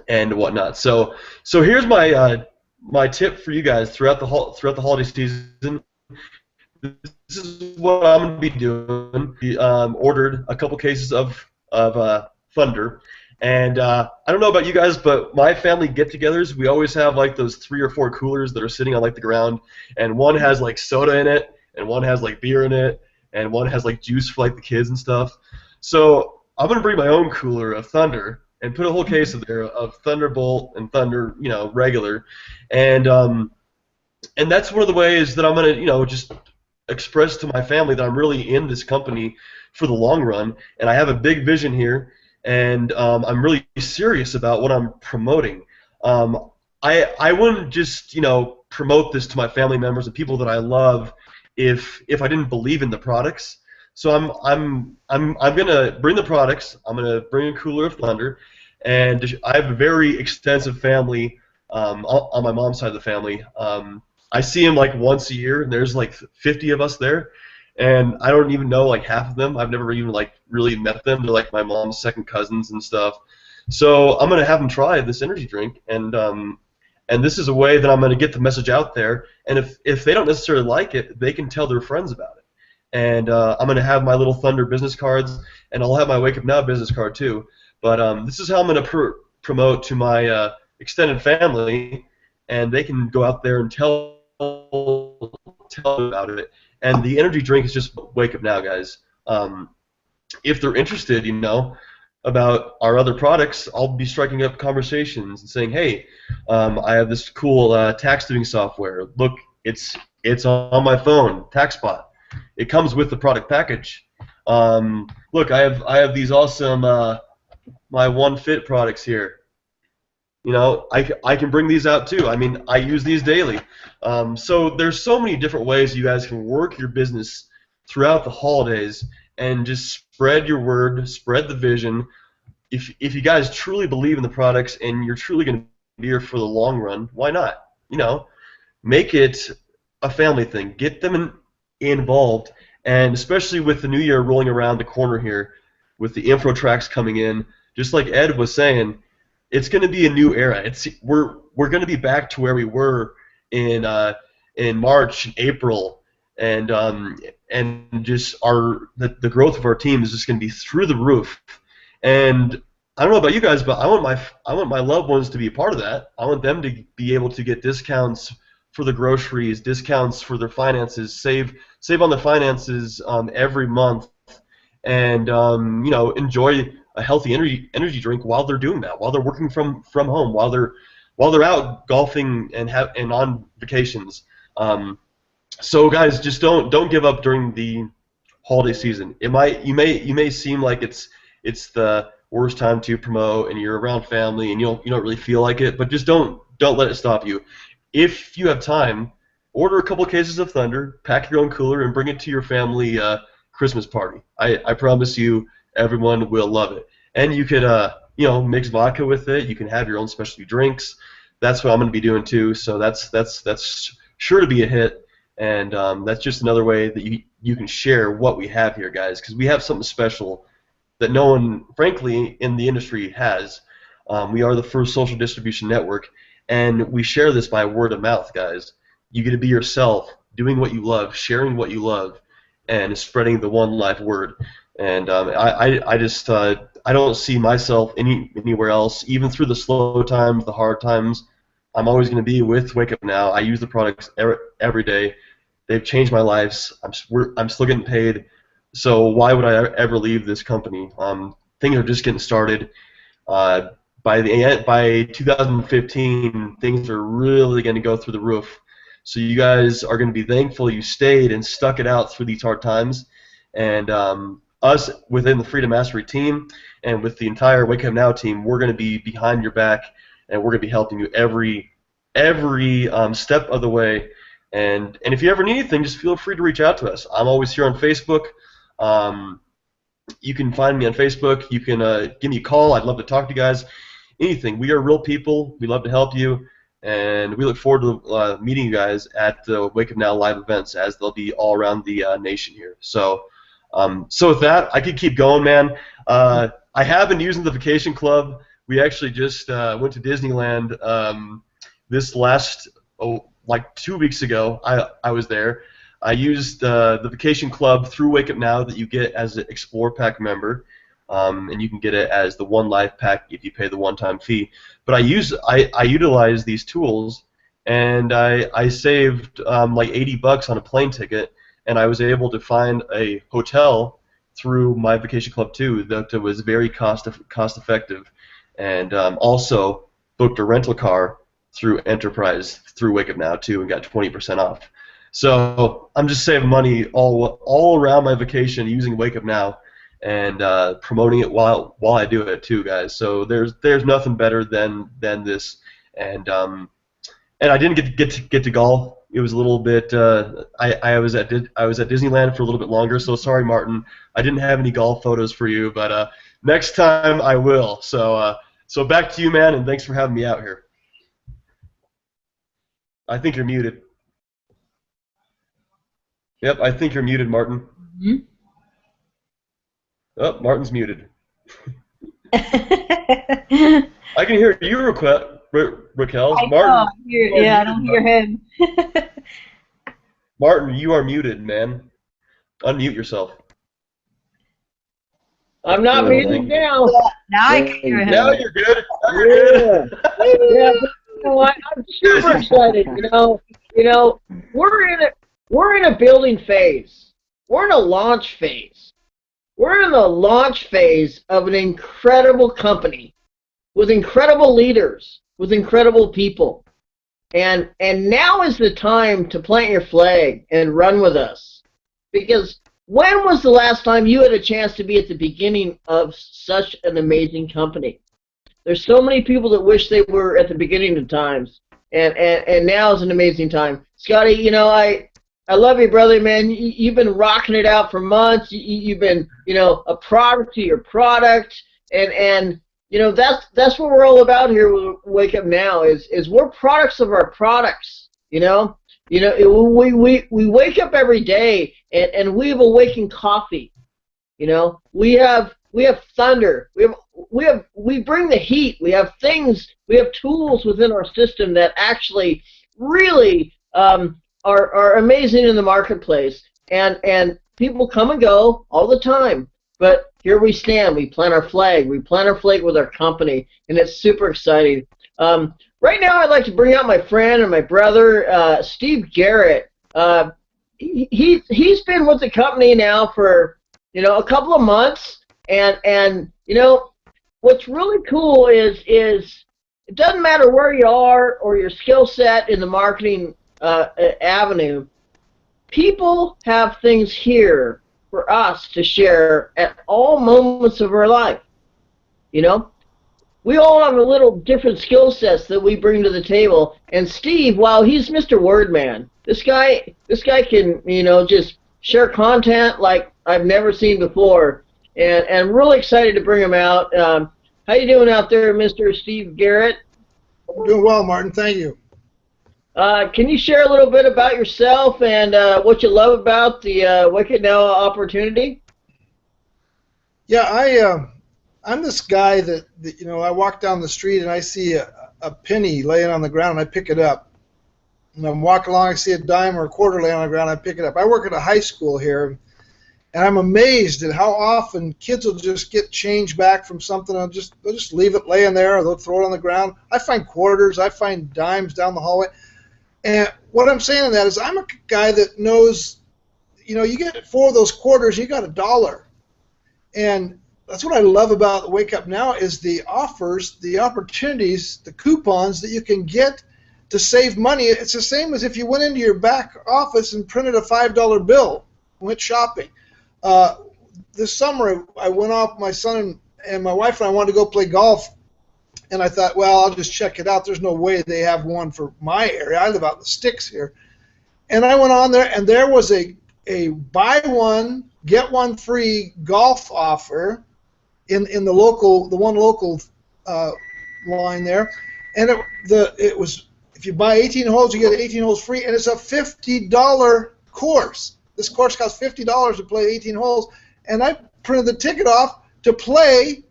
whatnot. So here's my tip for you guys throughout the holiday season. This is what I'm going to be doing. We ordered a couple cases of Thunder. And I don't know about you guys, but my family get-togethers, we always have like those 3 or 4 coolers that are sitting on like the ground, and one has like soda in it, and one has like beer in it, and one has like juice for like the kids and stuff. So I'm gonna bring my own cooler of Thunder and put a whole case of there of Thunderbolt and Thunder, regular, and that's one of the ways that I'm gonna just express to my family that I'm really in this company for the long run, and I have a big vision here. And I'm really serious about what I'm promoting. I wouldn't just promote this to my family members and people that I love if I didn't believe in the products. So I'm gonna bring the products. I'm gonna bring a cooler of Thunder, and I have a very extensive family on my mom's side of the family. I see them like once a year, and there's like 50 of us there. And I don't even know like half of them. I've never even like really met them. They're like my mom's second cousins and stuff. So I'm gonna have them try this energy drink, and this is a way that I'm gonna get the message out there. And if they don't necessarily like it, they can tell their friends about it. And I'm gonna have my little Thunder business cards, and I'll have my Wake Up Now business card too. But this is how I'm gonna promote to my extended family, and they can go out there and tell about it. And the energy drink is just Wake Up Now, guys. If they're interested, about our other products, I'll be striking up conversations and saying, hey, I have this cool tax doing software. Look, it's on my phone, TaxBot. It comes with the product package. Look, I have these awesome my One Fit products here. you know, I can bring these out too. I mean, I use these daily. So there's so many different ways you guys can work your business throughout the holidays and just spread your word, spread the vision. If you guys truly believe in the products and you're truly going to be here for the long run, why not? You know, make it a family thing. Get them involved, and especially with the new year rolling around the corner here, with the info tracks coming in, just like Ed was saying, it's going to be a new era. We're going to be back to where we were in March and April, and just the growth of our team is just going to be through the roof. And I don't know about you guys, but I want my loved ones to be a part of that. I want them to be able to get discounts for the groceries, discounts for their finances, save on the finances every month, and you know, enjoy a healthy energy drink while they're doing that, while they're working from home, while they're out golfing and on vacations. So guys, just don't give up during the holiday season. You may seem like it's the worst time to promote, and you're around family and you don't really feel like it, but just don't let it stop you. If you have time, order a couple cases of Thunder, pack your own cooler, and bring it to your family Christmas party. I promise you, everyone will love it. And you could you know, mix vodka with it. You can have your own specialty drinks. That's what I'm going to be doing too. So that's sure to be a hit. And that's just another way that you can share what we have here, guys, because we have something special that no one, frankly, in the industry has. We are the first social distribution network, and we share this by word of mouth, guys. You get to be yourself, doing what you love, sharing what you love, and spreading the one life word. And I just I don't see myself anywhere else, even through the slow times, the hard times. I'm always going to be with Wake Up Now. I use the products every day. They've changed my life. I'm still getting paid. So why would I ever leave this company? Things are just getting started. By 2015, things are really going to go through the roof. So you guys are going to be thankful you stayed and stuck it out through these hard times. And us within the Freedom Mastery team and with the entire Wake Up Now team, we're going to be behind your back, and we're going to be helping you every step of the way. And if you ever need anything, just feel free to reach out to us. I'm always here on Facebook. You can find me on Facebook. You can give me a call. I'd love to talk to you guys. Anything. We are real people. We love to help you, and we look forward to meeting you guys at the Wake Up Now live events, as they'll be all around the nation here. So with that, I could keep going, man. I have been using the Vacation Club. We actually just went to Disneyland this last, like 2 weeks ago. I was there. I used the Vacation Club through Wake Up Now that you get as an Explore Pack member, and you can get it as the One Life Pack if you pay the one-time fee. But I utilize these tools, and I saved like $80 on a plane ticket, and I was able to find a hotel through my Vacation Club too that was very cost effective, and also booked a rental car through Enterprise through Wake Up Now too, and got 20% off. So I'm just saving money all around my vacation using Wake Up Now, and promoting it while I do it too, guys. So there's nothing better than this. And I didn't get to golf. It was a little bit. I was at Disneyland for a little bit longer. So sorry, Martin. I didn't have any golf photos for you, but next time I will. So back to you, man, and thanks for having me out here. I think you're muted. Yep, I think you're muted, Martin. Mm-hmm. Oh, Martin's muted. I can hear you, Raquel. Martin. I don't hear him. Martin, you are muted, man. Unmute yourself. I'm not muted now. Now I can hear him. Now you're good. Now you're good. Yeah. You know what? I'm super excited. You know, we're in a building phase. We're in a launch phase. We're in the launch phase of an incredible company with incredible leaders, with incredible people. And now is the time to plant your flag and run with us. Because when was the last time you had a chance to be at the beginning of such an amazing company? There's so many people that wish they were at the beginning of times, and now is an amazing time. Scotty, I love you, brother, man. You've been rocking it out for months. You've been, a product to your product, and that's what we're all about here with Wake Up Now is we're products of our products. We wake up every day and we have awakened coffee. We have thunder. We bring the heat. We have things. We have tools within our system that actually really are amazing in the marketplace. And people come and go all the time. But here we stand. We plant our flag. We plant our flag with our company, and it's super exciting. Right now, I'd like to bring out my friend and my brother, Steve Garrett. He's been with the company now for a couple of months, and what's really cool is it doesn't matter where you are or your skill set in the marketing avenue. People have things here for us to share at all moments of our life. We all have a little different skill sets that we bring to the table. And Steve, wow, he's Mr. Wordman. This guy can, just share content like I've never seen before. And I'm really excited to bring him out. How you doing out there, Mr. Steve Garrett? I'm doing well, Martin. Thank you. Can you share a little bit about yourself and what you love about the Wake It Now opportunity? Yeah, I'm this guy that I walk down the street and I see a penny laying on the ground and I pick it up. And I'm walking along, I see a dime or a quarter laying on the ground, I pick it up. I work at a high school here, and I'm amazed at how often kids will just get change back from something. They'll just leave it laying there, or they'll throw it on the ground. I find quarters, I find dimes down the hallway. And what I'm saying in that is I'm a guy that knows, you get 4 of those quarters, you got $1. And that's what I love about Wake Up Now is the offers, the opportunities, the coupons that you can get to save money. It's the same as if you went into your back office and printed a $5 bill, went shopping. This summer I went off, my son and my wife and I wanted to go play golf, and I thought, well, I'll just check it out. There's no way they have one for my area. I live out in the sticks here. And I went on there, and there was a buy one, get one free golf offer in the one local line there. And it was, if you buy 18 holes, you get 18 holes free, and it's a $50 course. This course costs $50 to play 18 holes, and I printed the ticket off to play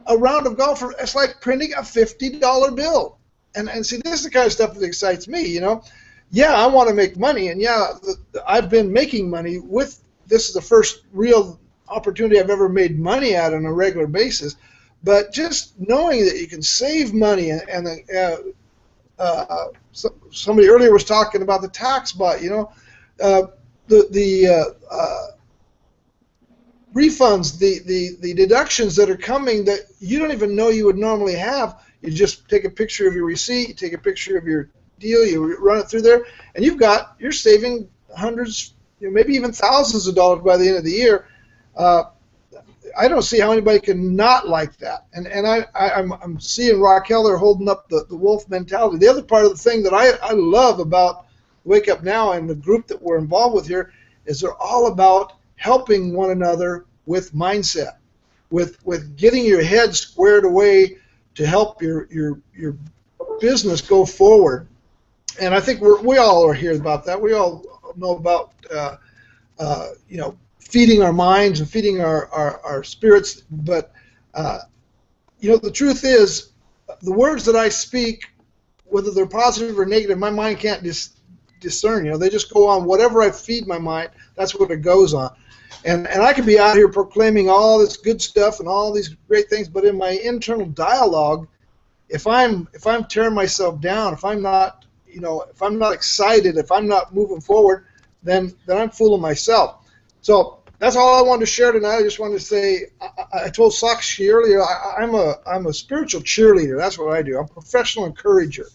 a round of golf. It's like printing a $50 bill. And see, this is the kind of stuff that excites me, Yeah, I want to make money, and yeah, I've been making money with this is the first real opportunity I've ever made money at on a regular basis. But just knowing that you can save money, and somebody earlier was talking about the tax bot, the refunds, the deductions that are coming that you don't even know you would normally have. You just take a picture of your receipt, you take a picture of your deal, you run it through there, and you're saving hundreds, maybe even thousands of dollars by the end of the year. I don't see how anybody can not like that. And I'm seeing Raquel there holding up the wolf mentality. The other part of the thing that I love about Wake Up Now and the group that we're involved with here is they're all about helping one another with mindset, with getting your head squared away to help your business go forward. And I think we all are here about that. We all know about feeding our minds and feeding our spirits. But the truth is, the words that I speak, whether they're positive or negative, my mind can't discern. They just go on. Whatever I feed my mind, that's what it goes on. And I could be out here proclaiming all this good stuff and all these great things, but in my internal dialogue, if I'm tearing myself down, if I'm not excited, if I'm not moving forward, then I'm fooling myself. So that's all I wanted to share tonight. I just wanted to say, I told Sakshi earlier, I'm a spiritual cheerleader. That's what I do. I'm a professional encourager,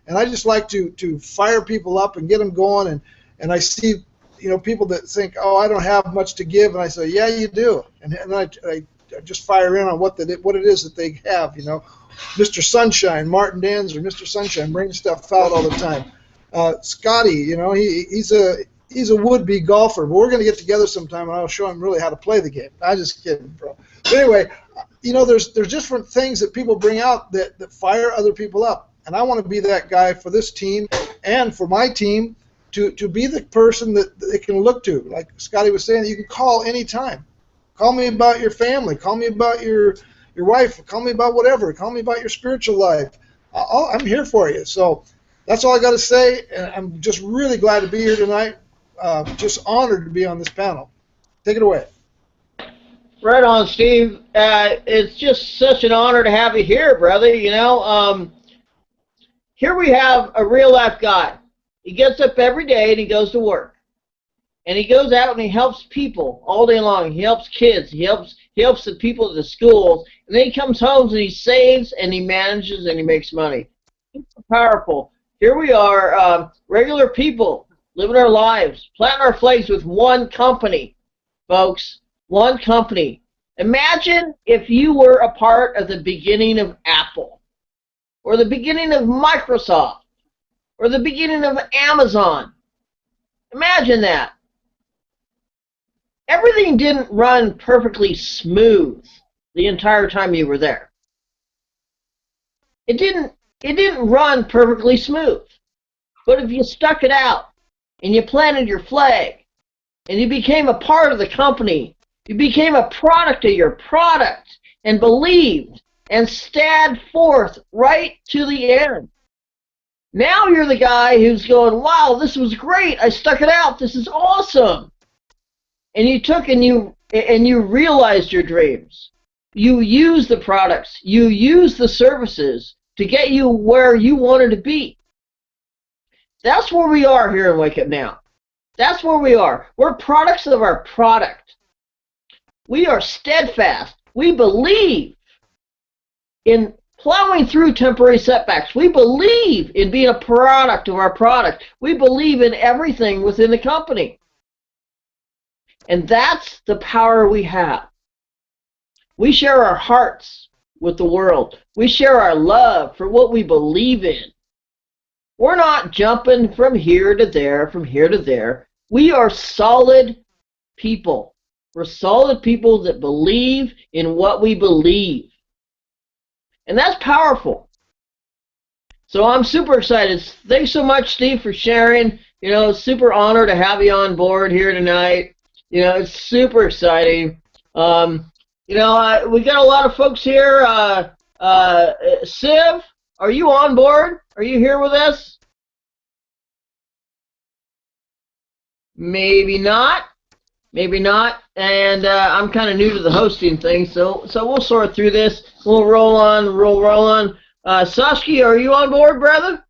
and I just like to fire people up and get them going. And I see, people that think, oh, I don't have much to give, and I say, yeah, you do. And I just fire in on what it is that they have. You know, Mr. Sunshine, Martin Danzer, Mr. Sunshine, brings stuff out all the time. Scotty, you know, he's a would-be golfer, but we're going to get together sometime and I'll show him really how to play the game. I'm just kidding, bro. But anyway, you know, there's different things that people bring out that fire other people up, and I want to be that guy for this team and for my team to be the person that they can look to. Like Scotty was saying, you can call anytime. Call me about your family. Call me about your wife. Call me about whatever. Call me about your spiritual life. I'm here for you. So that's all I got to say, and I'm just really glad to be here tonight. Just honored to be on this panel. Take it away. Right on, Steve. It's just such an honor to have you here, brother. You know, here we have a real life guy. He gets up every day and he goes to work, and he goes out and he helps people all day long. He helps kids. He helps the people at the schools, and then he comes home and he saves and he manages and he makes money. It's powerful. Here we are, regular people living our lives, planting our flags with one company, folks. One company. Imagine if you were a part of the beginning of Apple, or the beginning of Microsoft, or the beginning of Amazon. Imagine that. Everything didn't run perfectly smooth the entire time you were there. It didn't run perfectly smooth. But if you stuck it out, and you planted your flag, and you became a part of the company, you became a product of your product, and believed, and stayed forth right to the end. Now you're the guy who's going, wow, this was great. I stuck it out. This is awesome. And you took and you realized your dreams. You used the products. You used the services to get you where you wanted to be. That's where we are here in Wake Up Now. That's where we are. We're products of our product. We are steadfast. We believe in plowing through temporary setbacks. We believe in being a product of our product. We believe in everything within the company. And that's the power we have. We share our hearts with the world. We share our love for what we believe in. We're not jumping from here to there, from here to there. We are solid people. We're solid people that believe in what we believe. And that's powerful. So I'm super excited. Thanks so much, Steve, for sharing. You know, it's super honor to have you on board here tonight. You know, it's super exciting. You know, we got a lot of folks here. Siv, are you on board? Are you here with us? Maybe not. Maybe not. And I'm kind of new to the hosting thing, so we'll sort through this. We'll roll on. Saskia, are you on board, brother?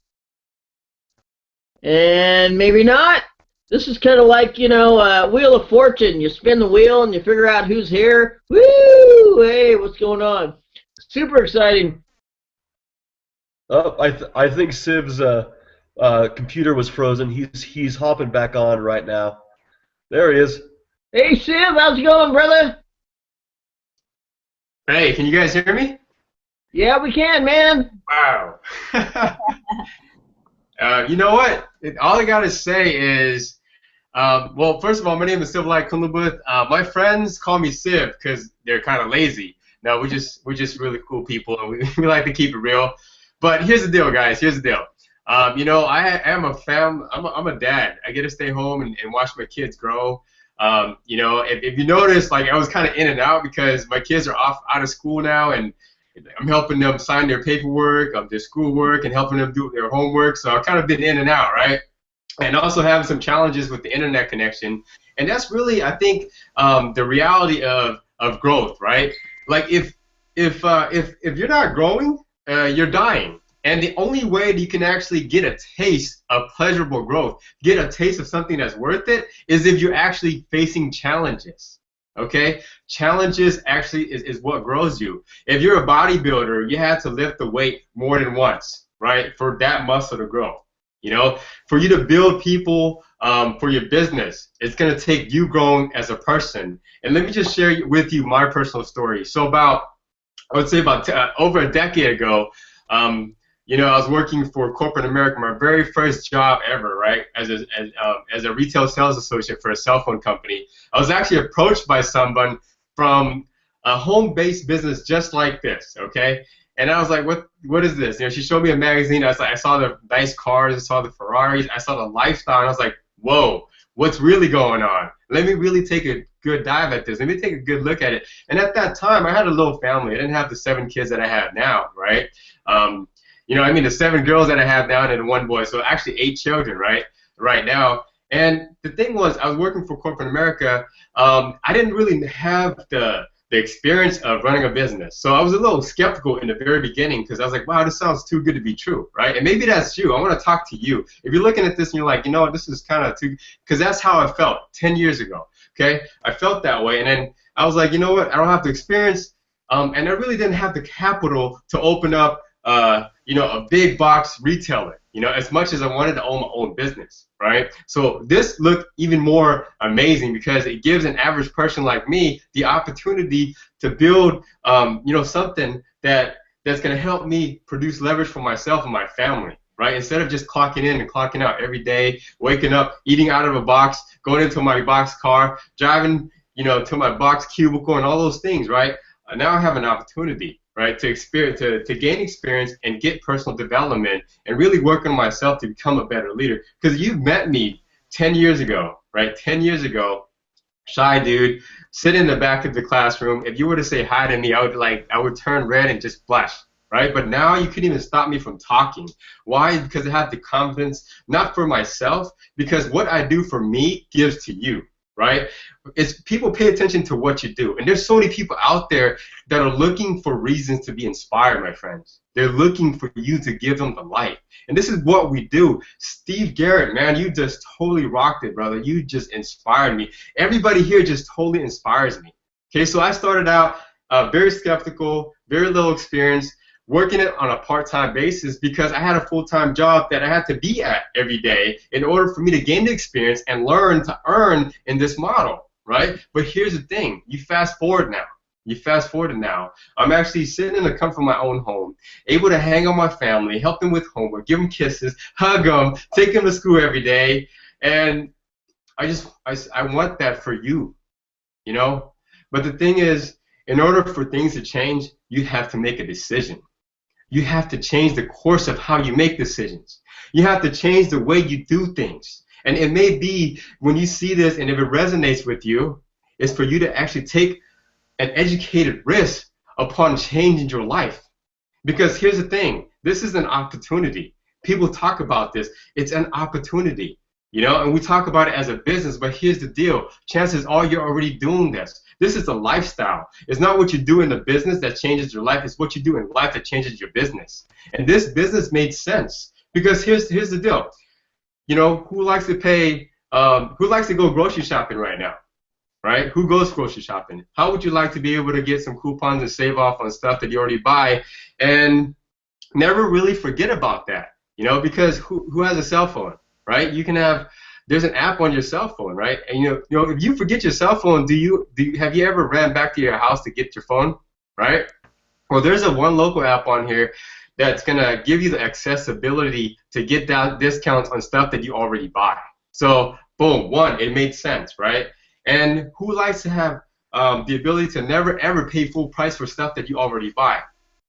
And maybe not. This is kind of like, you know, Wheel of Fortune. You spin the wheel and you figure out who's here. Woo! Hey, what's going on? Super exciting. Oh, I think Siv's computer was frozen. He's hopping back on right now. There he is. Hey, Siv, how's it going, brother? Hey, can you guys hear me? Yeah, we can, man. Wow. You know what? All I gotta say is, well, first of all, my name is Siv Kunlubuth. My friends call me Siv because they're kind of lazy. No, we're just really cool people, and we like to keep it real. But here's the deal, guys. Here's the deal. You know, I am I'm a dad. I get to stay home and watch my kids grow. You know, if you notice, like I was kind of in and out because my kids are out of school now, and I'm helping them sign their paperwork, their schoolwork, and helping them do their homework. So I've kind of been in and out, right? And also having some challenges with the internet connection. And that's really, I think, the reality of growth, right? Like if you're not growing, you're dying. And the only way that you can actually get a taste of pleasurable growth, get a taste of something that's worth it, is if you're actually facing challenges. Okay? Challenges actually is what grows you. If you're a bodybuilder, you have to lift the weight more than once, right, for that muscle to grow. You know, for you to build people for your business. It's going to take you growing as a person. And let me just share with you my personal story. So I would say about over a decade ago, you know, I was working for corporate America, my very first job ever, right, as a retail sales associate for a cell phone company. I was actually approached by someone from a home-based business just like this, okay? And I was like, what is this? You know, she showed me a magazine. I saw the nice cars, I saw the Ferraris, I saw the lifestyle, and I was like, whoa, what's really going on? Let me really take a good dive at this. Let me take a good look at it. And at that time, I had a little family. I didn't have the 7 kids that I have now, right? You know, I mean, the 7 girls that I have now and then 1 boy, so actually 8 children, right now. And the thing was, I was working for corporate America. I didn't really have the experience of running a business. So I was a little skeptical in the very beginning because I was like, wow, this sounds too good to be true, right? And maybe that's you. I want to talk to you. If you're looking at this and you're like, you know what, this is kind of too, because that's how I felt 10 years ago, okay? I felt that way. And then I was like, you know what, I don't have the experience, and I really didn't have the capital to open up, you know, a big box retailer, you know, as much as I wanted to own my own business, right? So this looked even more amazing because it gives an average person like me the opportunity to build, you know, something that's going to help me produce leverage for myself and my family, right? Instead of just clocking in and clocking out every day, waking up, eating out of a box, going into my box car, driving, you know, to my box cubicle and all those things, right? Now I have an opportunity, right, to gain experience and get personal development and really work on myself to become a better leader. Because you've met me 10 years ago, right? 10 years ago, shy dude, sit in the back of the classroom. If you were to say hi to me, I would turn red and just blush, right? But now you couldn't even stop me from talking. Why? Because I have the confidence, not for myself, because what I do for me gives to you. Right? It's people pay attention to what you do. And there's so many people out there that are looking for reasons to be inspired, my friends. They're looking for you to give them the light. And this is what we do. Steve Garrett, man, you just totally rocked it, brother. You just inspired me. Everybody here just totally inspires me. Okay, so I started out very skeptical, very little experience, working it on a part-time basis because I had a full-time job that I had to be at every day in order for me to gain the experience and learn to earn in this model, right? But here's the thing. You fast forward now. I'm actually sitting in the comfort of my own home, able to hang on my family, help them with homework, give them kisses, hug them, take them to school every day. And I want that for you, you know? But the thing is, in order for things to change, you have to make a decision. You have to change the course of how you make decisions. You have to change the way you do things. And it may be when you see this and if it resonates with you, it's for you to actually take an educated risk upon changing your life. Because here's the thing, this is an opportunity. People talk about this. It's an opportunity, you know, and we talk about it as a business, but here's the deal. Chances are you're already doing this. This is a lifestyle. It's not what you do in the business that changes your life. It's what you do in life that changes your business. And this business made sense because here's the deal. You know, who likes to go grocery shopping right now? Right? Who goes grocery shopping? How would you like to be able to get some coupons and save off on stuff that you already buy and never really forget about that? You know, because who has a cell phone, right? There's an app on your cell phone, right? And you know, if you forget your cell phone, have you ever ran back to your house to get your phone, right? Well, there's a One Local app on here that's gonna give you the accessibility to get down discounts on stuff that you already buy. So, boom, it made sense, right? And who likes to have the ability to never ever pay full price for stuff that you already buy?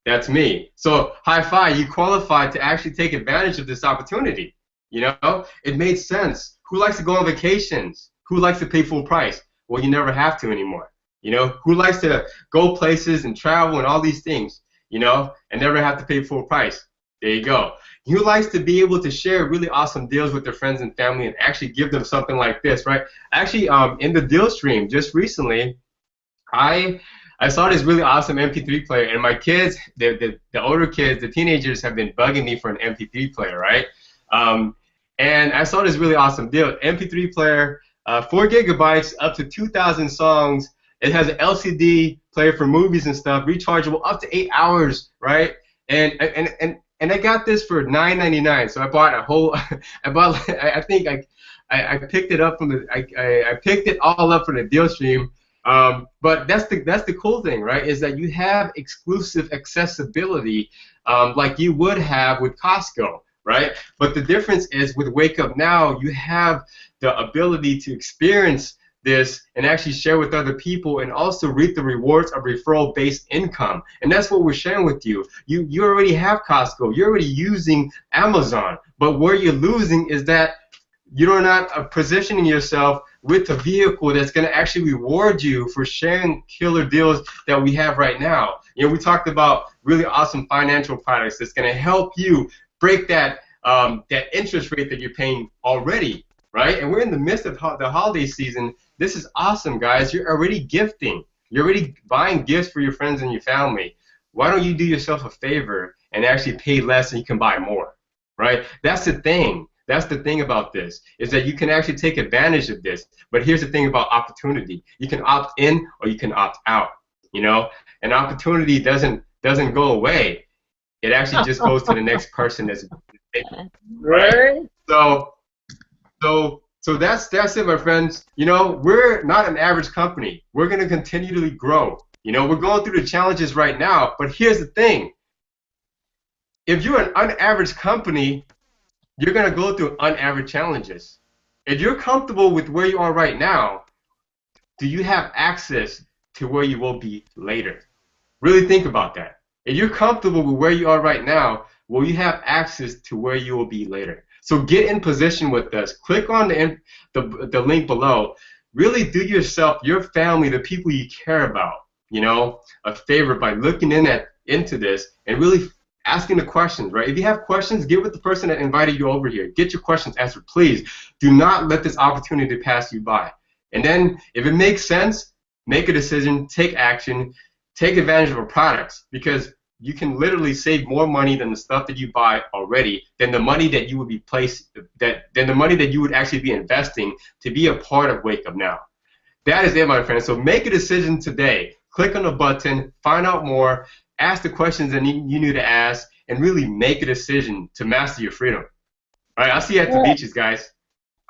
That's me. So, high five, you qualified to actually take advantage of this opportunity. You know, it made sense. Who likes to go on vacations? Who likes to pay full price? Well, you never have to anymore. You know, who likes to go places and travel and all these things, you know, and never have to pay full price? There you go. Who likes to be able to share really awesome deals with their friends and family and actually give them something like this, right? Actually, in the deal stream just recently, I saw this really awesome MP3 player, and my kids, the older kids, the teenagers have been bugging me for an MP3 player, right? And I saw this really awesome deal. MP3 player, 4 gigabytes, up to 2,000 songs. It has an LCD player for movies and stuff, rechargeable up to 8 hours, right? And I got this for $9.99. So I bought a whole. I think I picked it up from the I picked it all up from the deal stream. But that's the cool thing, right? Is that you have exclusive accessibility, like you would have with Costco, right? But the difference is with Wake Up Now, you have the ability to experience this and actually share with other people and also reap the rewards of referral-based income. And that's what we're sharing with you. You already have Costco. You're already using Amazon. But where you're losing is that you're not positioning yourself with a vehicle that's going to actually reward you for sharing killer deals that we have right now. You know, we talked about really awesome financial products that's going to help you break that interest rate that you're paying already, right? And we're in the midst of the holiday season. This is awesome, guys. You're already gifting. You're already buying gifts for your friends and your family. Why don't you do yourself a favor and actually pay less and you can buy more, right? That's the thing. That's the thing about this, is that you can actually take advantage of this. But here's the thing about opportunity. You can opt in or you can opt out, you know? And opportunity doesn't go away. It actually just goes to the next person that's right. So that's it, my friends. You know, we're not an average company. We're going to continually grow. You know, we're going through the challenges right now, but here's the thing. If you're an unaverage company, you're going to go through unaverage challenges. If you're comfortable with where you are right now, do you have access to where you will be later? Really think about that. If you're comfortable with where you are right now, will you have access to where you will be later? So get in position with us. Click on the link below. Really do yourself, your family, the people you care about, you know, a favor by looking into this and really asking the questions, right? If you have questions, get with the person that invited you over here. Get your questions answered, please. Do not let this opportunity pass you by. And then, if it makes sense, make a decision, take action, take advantage of our products, because you can literally save more money than the stuff that you buy already, than the money that you would be than the money that you would actually be investing to be a part of Wake Up Now. That is it, my friends. So make a decision today. Click on the button, find out more, ask the questions that you need to ask, and really make a decision to master your freedom. All right, I'll see you at the beaches, guys.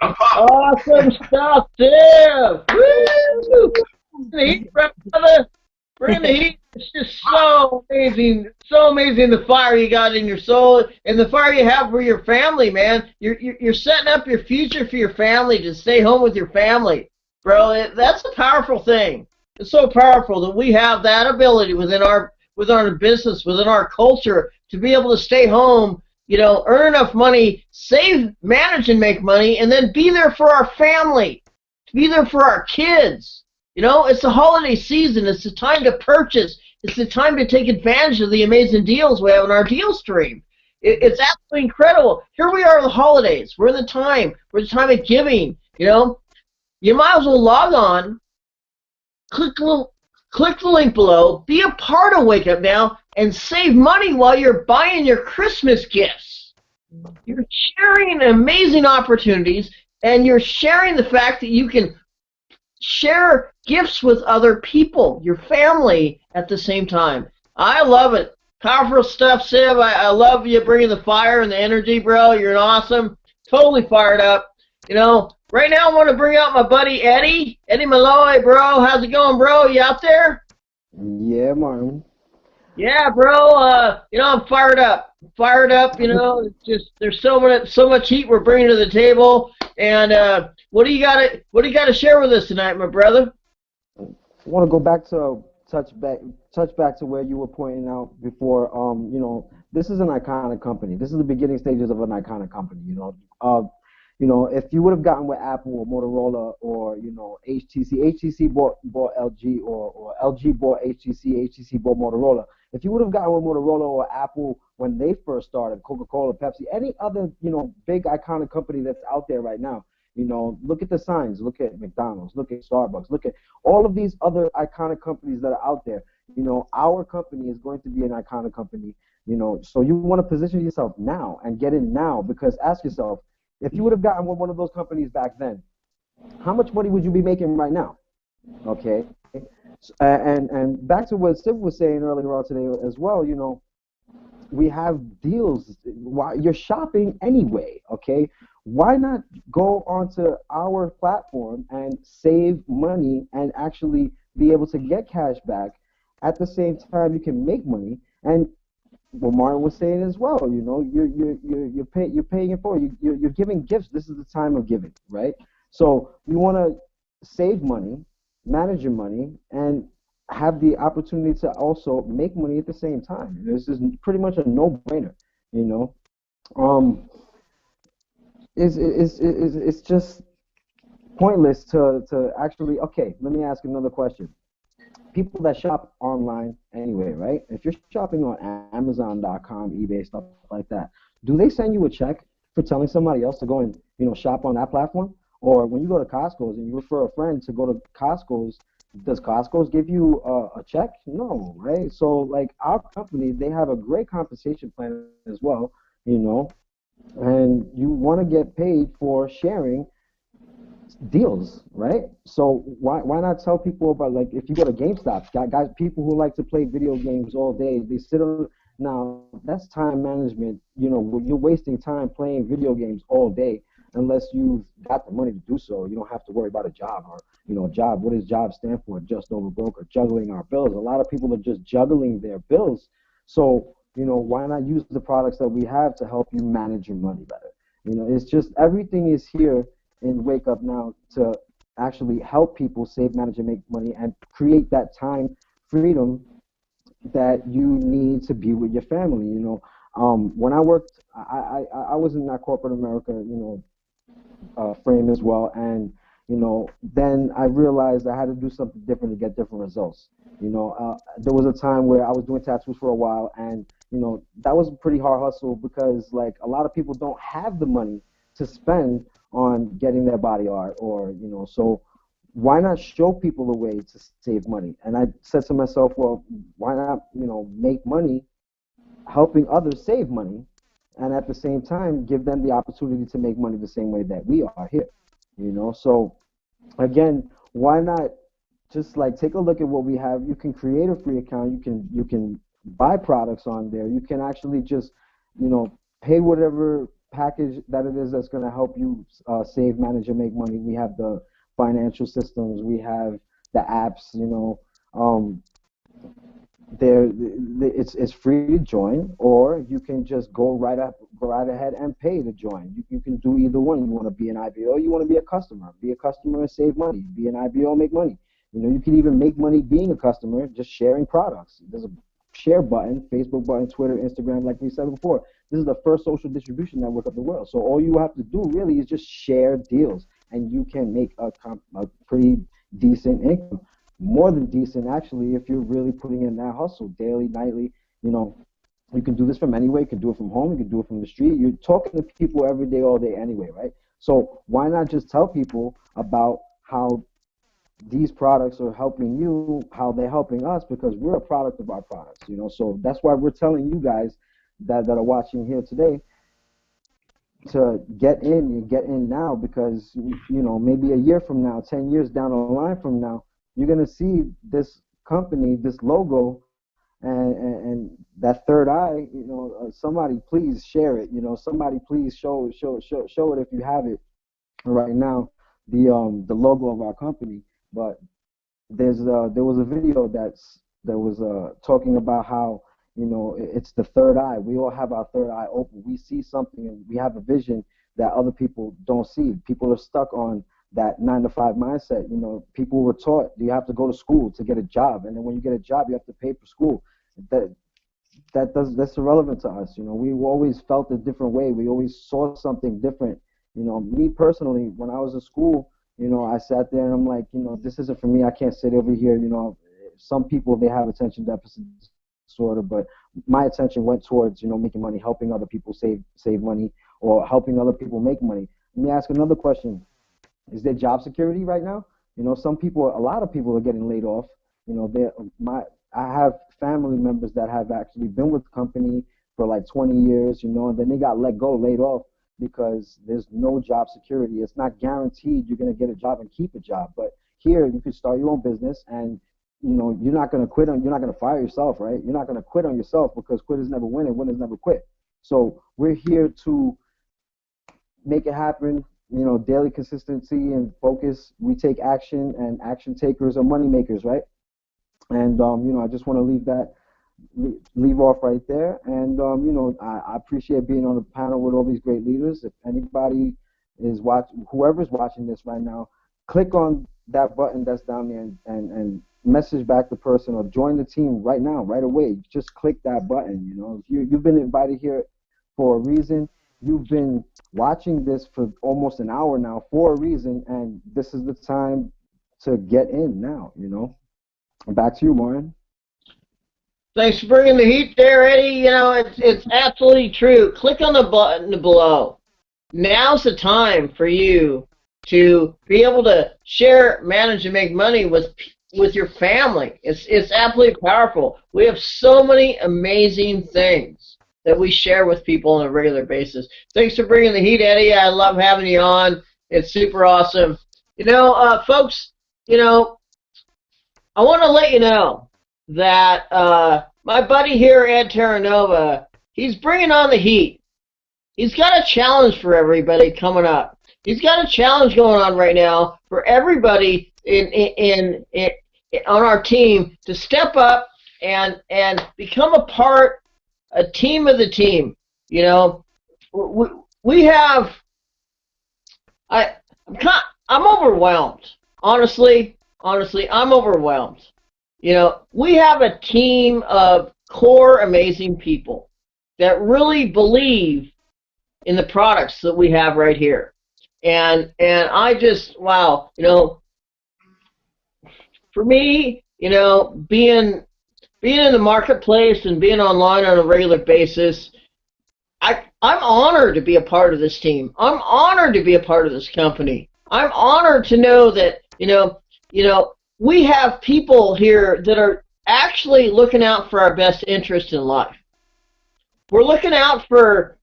I'm pumped. Awesome stuff, Tim. Woo! Bring the heat, brother. Bring the heat. It's just so amazing the fire you got in your soul and the fire you have for your family, man. You're setting up your future for your family to stay home with your family, bro. That's a powerful thing. It's so powerful that we have that ability within our business, within our culture, to be able to stay home, you know, earn enough money, save, manage, and make money, and then be there for our family, to be there for our kids. You know, it's the holiday season. It's the time to purchase. It's the time to take advantage of the amazing deals we have in our deal stream. It's absolutely incredible. Here we are in the holidays. We're in the time. We're in the time of giving. You know, you might as well log on, click the link below, be a part of Wake Up Now, and save money while you're buying your Christmas gifts. You're sharing amazing opportunities, and you're sharing the fact that you can share gifts with other people, your family, at the same time. I love it. Powerful stuff, Siv. I love you bringing the fire and the energy, bro. You're awesome. Totally fired up. You know, right now I want to bring out my buddy Eddie. Eddie Malloy, bro. How's it going, bro? You out there? Yeah, Martin. Yeah, bro. You know, I'm fired up. You know, it's just there's so much heat we're bringing to the table. And what do you got to share with us tonight, my brother? I want to go back to touch back to where you were pointing out before. You know, this is an iconic company. This is the beginning stages of an iconic company. You know, if you would have gotten with Apple or Motorola or, you know, HTC bought LG or LG bought HTC bought Motorola. If you would have gotten with Motorola or Apple when they first started, Coca-Cola, Pepsi, any other, you know, big iconic company that's out there right now, you know, look at the signs, look at McDonald's, look at Starbucks, look at all of these other iconic companies that are out there. You know, our company is going to be an iconic company, you know, so you want to position yourself now and get in now, because ask yourself, if you would have gotten with one of those companies back then, how much money would you be making right now? Okay. And back to what Steve was saying earlier on today as well, you know, we have deals. You're shopping anyway, okay? Why not go onto our platform and save money and actually be able to get cash back? At the same time, you can make money. And what Martin was saying as well, you're paying it forward. You're giving gifts. This is the time of giving, right? So you want to save money, manage your money, and have the opportunity to also make money at the same time. This is pretty much a no-brainer, you know. Um, it's just pointless to actually. Okay, let me ask another question. People that shop online anyway, right? If you're shopping on Amazon.com, eBay, stuff like that, do they send you a check for telling somebody else to go and shop on that platform? Or when you go to Costco's and you refer a friend to go to Costco's, does Costco's give you a check? No, right? So like our company, they have a great compensation plan as well, you know, and you want to get paid for sharing deals, right? So why not tell people about, like, if you go to GameStop, guys, people who like to play video games all day, they sit on. Now that's time management. You're wasting time playing video games all day unless you've got the money to do so. You don't have to worry about a job, or a job. What does job stand for? Just over broke, or juggling our bills. A lot of people are just juggling their bills. So why not use the products that we have to help you manage your money better? It's just everything is here in Wake Up Now to actually help people save, manage, and make money, and create that time freedom that you need to be with your family. When I worked, I was in that corporate America, frame as well, and then I realized I had to do something different to get different results. There was a time where I was doing tattoos for a while, and that was a pretty hard hustle because, like, a lot of people don't have the money to spend on getting their body art, or so why not show people a way to save money? And I said to myself, well, why not make money helping others save money, and at the same time give them the opportunity to make money the same way that we are here. So again, why not just like take a look at what we have? You can create a free account. You can buy products on there. You can actually just pay whatever package that it is that's going to help you save, manage, and make money. We have the financial systems. We have the apps. Um, it's free to join, or you can just go right ahead and pay to join. You can do either one. You want to be an IBO, you want to be a customer. Be a customer and save money. Be an IBO, make money. You can even make money being a customer, just sharing products. There's a share button, Facebook button, Twitter, Instagram, like we said before. This is the first social distribution network of the world. So all you have to do really is just share deals, and you can make a pretty decent income. More than decent, actually, if you're really putting in that hustle daily, nightly. You can do this from anywhere. You can do it from home. You can do it from the street. You're talking to people every day, all day anyway, right? So why not just tell people about how these products are helping you, how they're helping us, because we're a product of our products. So that's why we're telling you guys that are watching here today to get in and get in now, because maybe a year from now, 10 years down the line from now, you're going to see this company, this logo, and that third eye. Somebody please share it. Somebody please show it if you have it right now, the logo of our company. But there was a video that was talking about how it's the third eye. We all have our third eye open. We see something and we have a vision that other people don't see. People are stuck on that 9 to 5 mindset. People were taught you have to go to school to get a job, and then when you get a job, you have to pay for school. That's irrelevant to us. We always felt a different way. We always saw something different. Me personally, when I was in school, I sat there and I'm like, this isn't for me. I can't sit over here. Some people, they have attention deficit disorder, but my attention went towards making money, helping other people save money, or helping other people make money. Let me ask another question. Is there job security right now? A lot of people are getting laid off. I have family members that have actually been with the company for like 20 years, and then they got laid off because there's no job security. It's not guaranteed you're going to get a job and keep a job. But here, you can start your own business, and you're not going to quit you're not going to fire yourself, right? You're not going to quit on yourself, because quitters never win and winners never quit. So we're here to make it happen. You know, daily consistency and focus. We take action, and action takers are money makers, right? And you know, I just want to leave off right there. And you know, I appreciate being on the panel with all these great leaders. If anybody is watching, whoever's watching this right now, click on that button that's down there and message back the person or join the team right now, right away. Just click that button. You know, if you've been invited here for a reason. You've been watching this for almost an hour now for a reason, and this is the time to get in now. You know. Back to you, Martin. Thanks for bringing the heat there, Eddie. You know, it's absolutely true. Click on the button below. Now's the time for you to be able to share, manage, and make money with your family. It's absolutely powerful. We have so many amazing things that we share with people on a regular basis. Thanks for bringing the heat, Eddie. I love having you on. It's super awesome. You know, folks, you know, I want to let you know that my buddy here, Ed Terranova, he's bringing on the heat. He's got a challenge for everybody coming up. He's got a challenge going on right now for everybody in on our team to step up and become a team of the team. You know, we have. I'm overwhelmed. Honestly, I'm overwhelmed. You know, we have a team of core amazing people that really believe in the products that we have right here. And I just, wow, you know, for me, you know, being in the marketplace and being online on a regular basis, I'm honored to be a part of this team. I'm honored to be a part of this company. I'm honored to know that, you know, we have people here that are actually looking out for our best interest in life. We're looking out for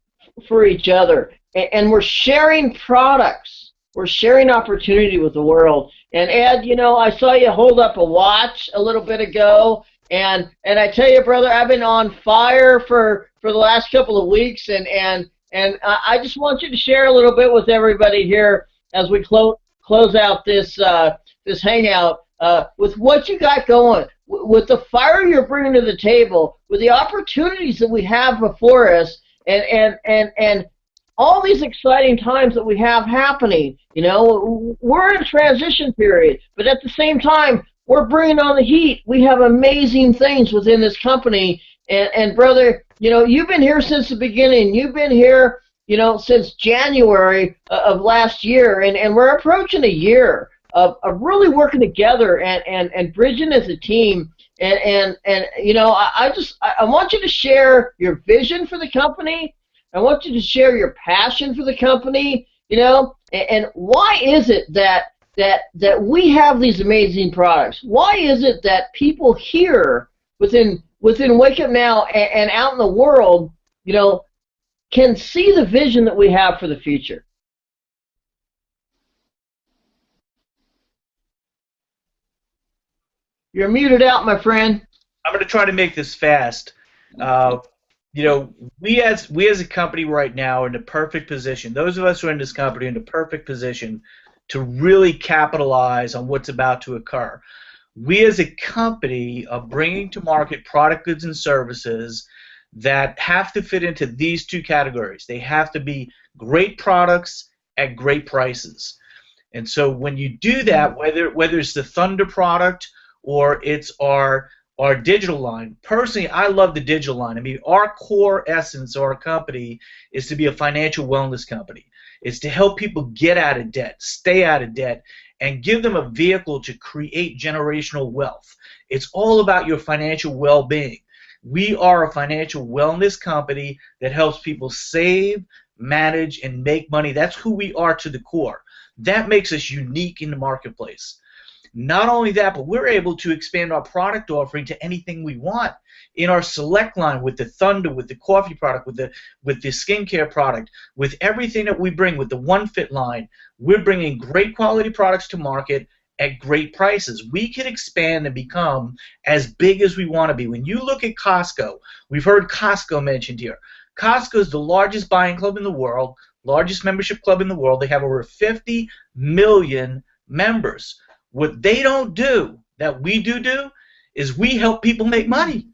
each other, and we're sharing products. We're sharing opportunity with the world. And Ed, you know, I saw you hold up a watch a little bit ago, and I tell you, brother, I've been on fire for the last couple of weeks, and I just want you to share a little bit with everybody here as we close out this this hangout with what you got going, with the fire you're bringing to the table, with the opportunities that we have before us, and all these exciting times that we have happening. You know, we're in a transition period, but at the same time, we're bringing on the heat. We have amazing things within this company, and brother, you know, you've been here since the beginning. You've been here, you know, since January of last year, and we're approaching a year of really working together and bridging as a team. And you know, I want you to share your vision for the company. I want you to share your passion for the company. You know, and why is it that we have these amazing products? Why is it that people here within Wake Up Now and out in the world, you know, can see the vision that we have for the future? You're muted out, my friend. I'm going to try to make this fast. You know, we as a company right now are in the perfect position. Those of us who are in this company are in the perfect position to really capitalize on what's about to occur. We as a company are bringing to market product, goods, and services that have to fit into these two categories. They have to be great products at great prices. And so when you do that, whether it's the Thunder product or it's our digital line. Personally, I love the digital line. I mean, our core essence of our company is to be a financial wellness company. It's to help people get out of debt, stay out of debt, and give them a vehicle to create generational wealth. It's all about your financial well-being. We are a financial wellness company that helps people save, manage, and make money. That's who we are to the core. That makes us unique in the marketplace. Not only that, but we're able to expand our product offering to anything we want. In our Select line, with the Thunder, with the coffee product, with the skincare product, with everything that we bring, with the One Fit line, we're bringing great quality products to market at great prices. We can expand and become as big as we want to be. When you look at Costco, we've heard Costco mentioned here. Costco is the largest buying club in the world, largest membership club in the world. They have over 50 million members. What they don't do, that we do, is we help people make money.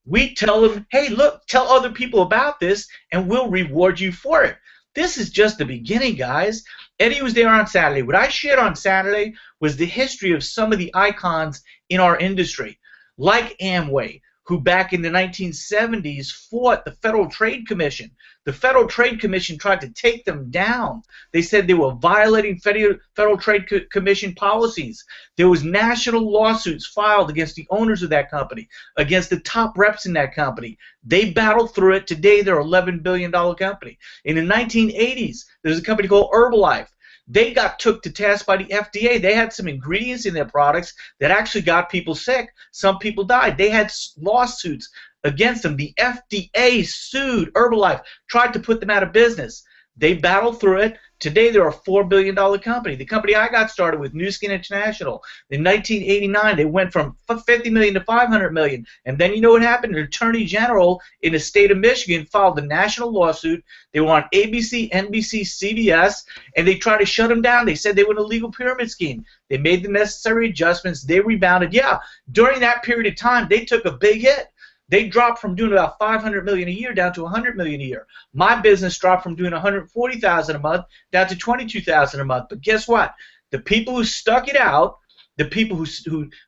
We tell them, hey, look, tell other people about this, and we'll reward you for it. This is just the beginning, guys. Eddie was there on Saturday. What I shared on Saturday was the history of some of the icons in our industry, like Amway, who back in the 1970s fought the Federal Trade Commission. The Federal Trade Commission tried to take them down. They said they were violating Federal Trade Commission policies. There was national lawsuits filed against the owners of that company, against the top reps in that company. They battled through it. Today they're an $11 billion company. In the 1980s, there's a company called Herbalife. They got took to task by the FDA. They had some ingredients in their products that actually got people sick. Some people died. They had lawsuits against them. The FDA sued Herbalife, tried to put them out of business. They battled through it. Today they're a $4 billion company. The company I got started with, New Skin International, in 1989, they went from $50 million to $500 million. And then you know what happened? An attorney general in the state of Michigan filed a national lawsuit. They were on ABC, NBC, CBS, and they tried to shut them down. They said they were an illegal pyramid scheme. They made the necessary adjustments. They rebounded. Yeah, during that period of time, they took a big hit. They dropped from doing about $500 million a year down to $100 million a year. My business dropped from doing $140,000 a month down to $22,000 a month. But guess what? The people who stuck it out, the people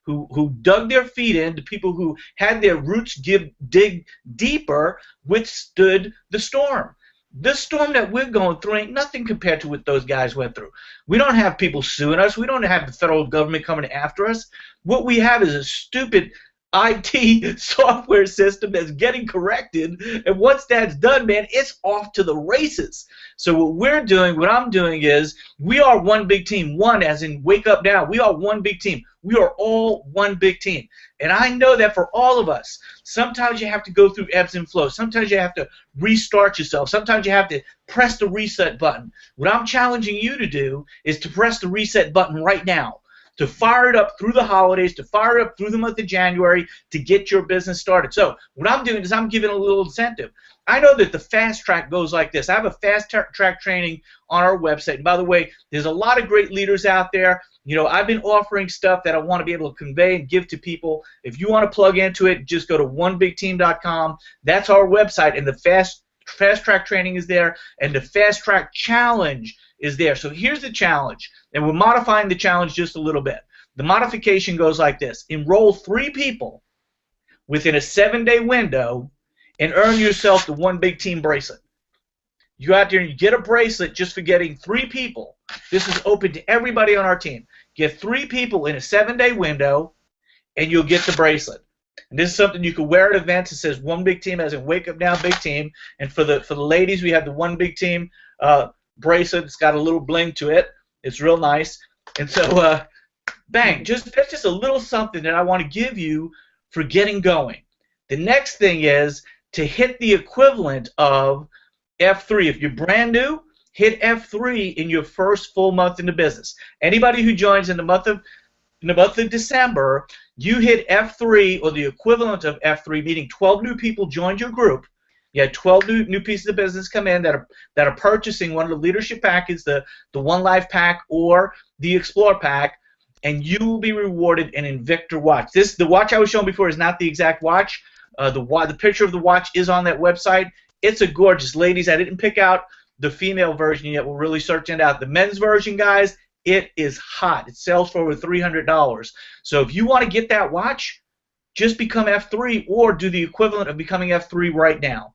who dug their feet in, the people who had their roots dig deeper, withstood the storm. This storm that we're going through ain't nothing compared to what those guys went through. We don't have people suing us. We don't have the federal government coming after us. What we have is a stupid IT software system that's getting corrected, and once that's done, man, it's off to the races. So what I'm doing is, we are one big team. One as in wake up now. We are one big team. We are all one big team. And I know that for all of us, sometimes you have to go through ebbs and flows. Sometimes you have to restart yourself. Sometimes you have to press the reset button. What I'm challenging you to do is to press the reset button right now, to fire it up through the holidays, to fire it up through the month of January, to get your business started. So what I'm doing is I'm giving a little incentive. I know that the fast track goes like this. I have a fast track training on our website. And by the way, there's a lot of great leaders out there. You know, I've been offering stuff that I want to be able to convey and give to people. If you want to plug into it, just go to onebigteam.com. That's our website, and the fast track training is there, and the fast track challenge is there. So here's the challenge, and we're modifying the challenge just a little bit. The modification goes like this. Enroll 3 people within a 7-day window and earn yourself the One Big Team bracelet. You go out there and you get a bracelet just for getting 3 people. This is open to everybody on our team. Get 3 people in a 7-day window and you'll get the bracelet. And this is something you can wear at events. It says One Big Team, as in Wake Up Now Big Team. And for the ladies, we have the One Big Team bracelet. It's got a little bling to it. It's real nice. And so, bang, that's just a little something that I want to give you for getting going. The next thing is to hit the equivalent of F3. If you're brand new, hit F3 in your first full month in the business. Anybody who joins in the month of December, you hit F3 or the equivalent of F3, meaning 12 new people joined your group. You had 12 new pieces of business come in that are purchasing one of the leadership packages, the One Life pack or the Explore pack, and you will be rewarded an Invictor watch. The watch I was showing before is not the exact watch. The picture of the watch is on that website. It's a gorgeous, ladies. I didn't pick out the female version yet. We're really searching it out. The men's version, guys, it is hot. It sells for over $300. So if you want to get that watch, just become F3 or do the equivalent of becoming F3 right now.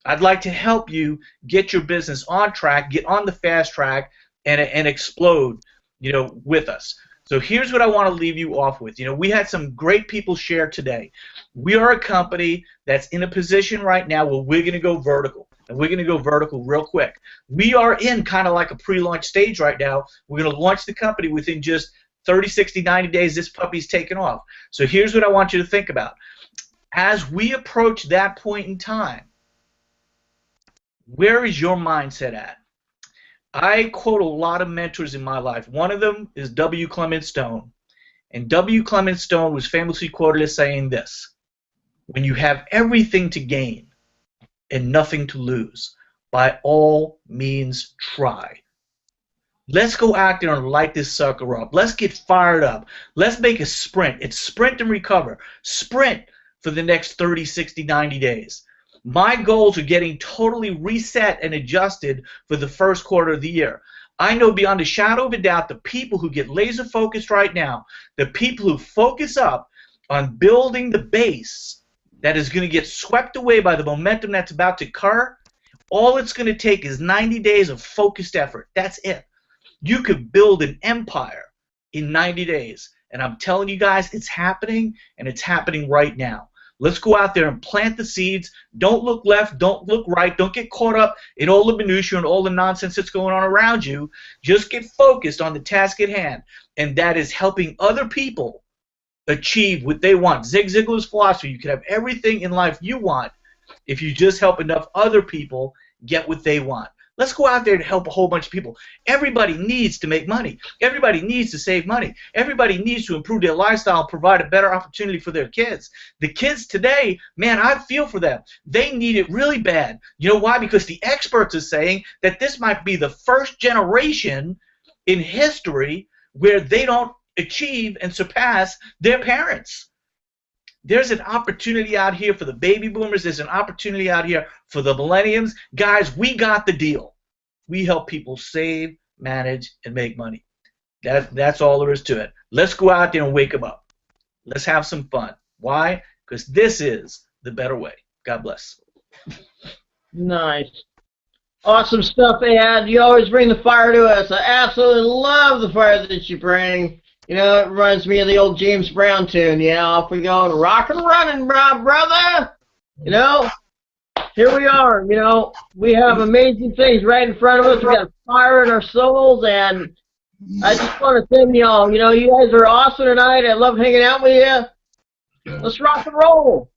I'd like to help you get your business on track, get on the fast track, and explode, with us. So here's what I want to leave you off with. We had some great people share today. We are a company that's in a position right now where we're going to go vertical. And we're going to go vertical real quick. We are in kind of like a pre-launch stage right now. We're going to launch the company within just 30, 60, 90 days. This puppy's taken off. So here's what I want you to think about. As we approach that point in time, where is your mindset at? I quote a lot of mentors in my life. One of them is W. Clement Stone. And W. Clement Stone was famously quoted as saying this: when you have everything to gain and nothing to lose, by all means try. Let's go out there and light this sucker up. Let's get fired up. Let's make a sprint. It's sprint and recover. Sprint for the next 30, 60, 90 days. My goals are getting totally reset and adjusted for the first quarter of the year. I know beyond a shadow of a doubt the people who get laser focused right now, the people who focus up on building the base that is going to get swept away by the momentum that's about to occur, all it's going to take is 90 days of focused effort. That's it. You could build an empire in 90 days. And I'm telling you guys, it's happening, and it's happening right now. Let's go out there and plant the seeds. Don't look left. Don't look right. Don't get caught up in all the minutiae and all the nonsense that's going on around you. Just get focused on the task at hand, and that is helping other people achieve what they want. Zig Ziglar's philosophy, you can have everything in life you want if you just help enough other people get what they want. Let's go out there and help a whole bunch of people. Everybody needs to make money. Everybody needs to save money. Everybody needs to improve their lifestyle and provide a better opportunity for their kids. The kids today, man, I feel for them. They need it really bad. You know why? Because the experts are saying that this might be the first generation in history where they don't achieve and surpass their parents. There's an opportunity out here for the baby boomers. There's an opportunity out here for the millenniums. Guys, we got the deal. We help people save, manage, and make money. That's all there is to it. Let's go out there and wake them up. Let's have some fun. Why? Because this is the better way. God bless. Nice. Awesome stuff, Ed. You always bring the fire to us. I absolutely love the fire that you bring. You know, it reminds me of the old James Brown tune. Yeah, off we go and rock and running, brother. You know, here we are. You know, we have amazing things right in front of us. We got fire in our souls, and I just want to thank y'all. You know, you guys are awesome tonight. I love hanging out with you. Let's rock and roll.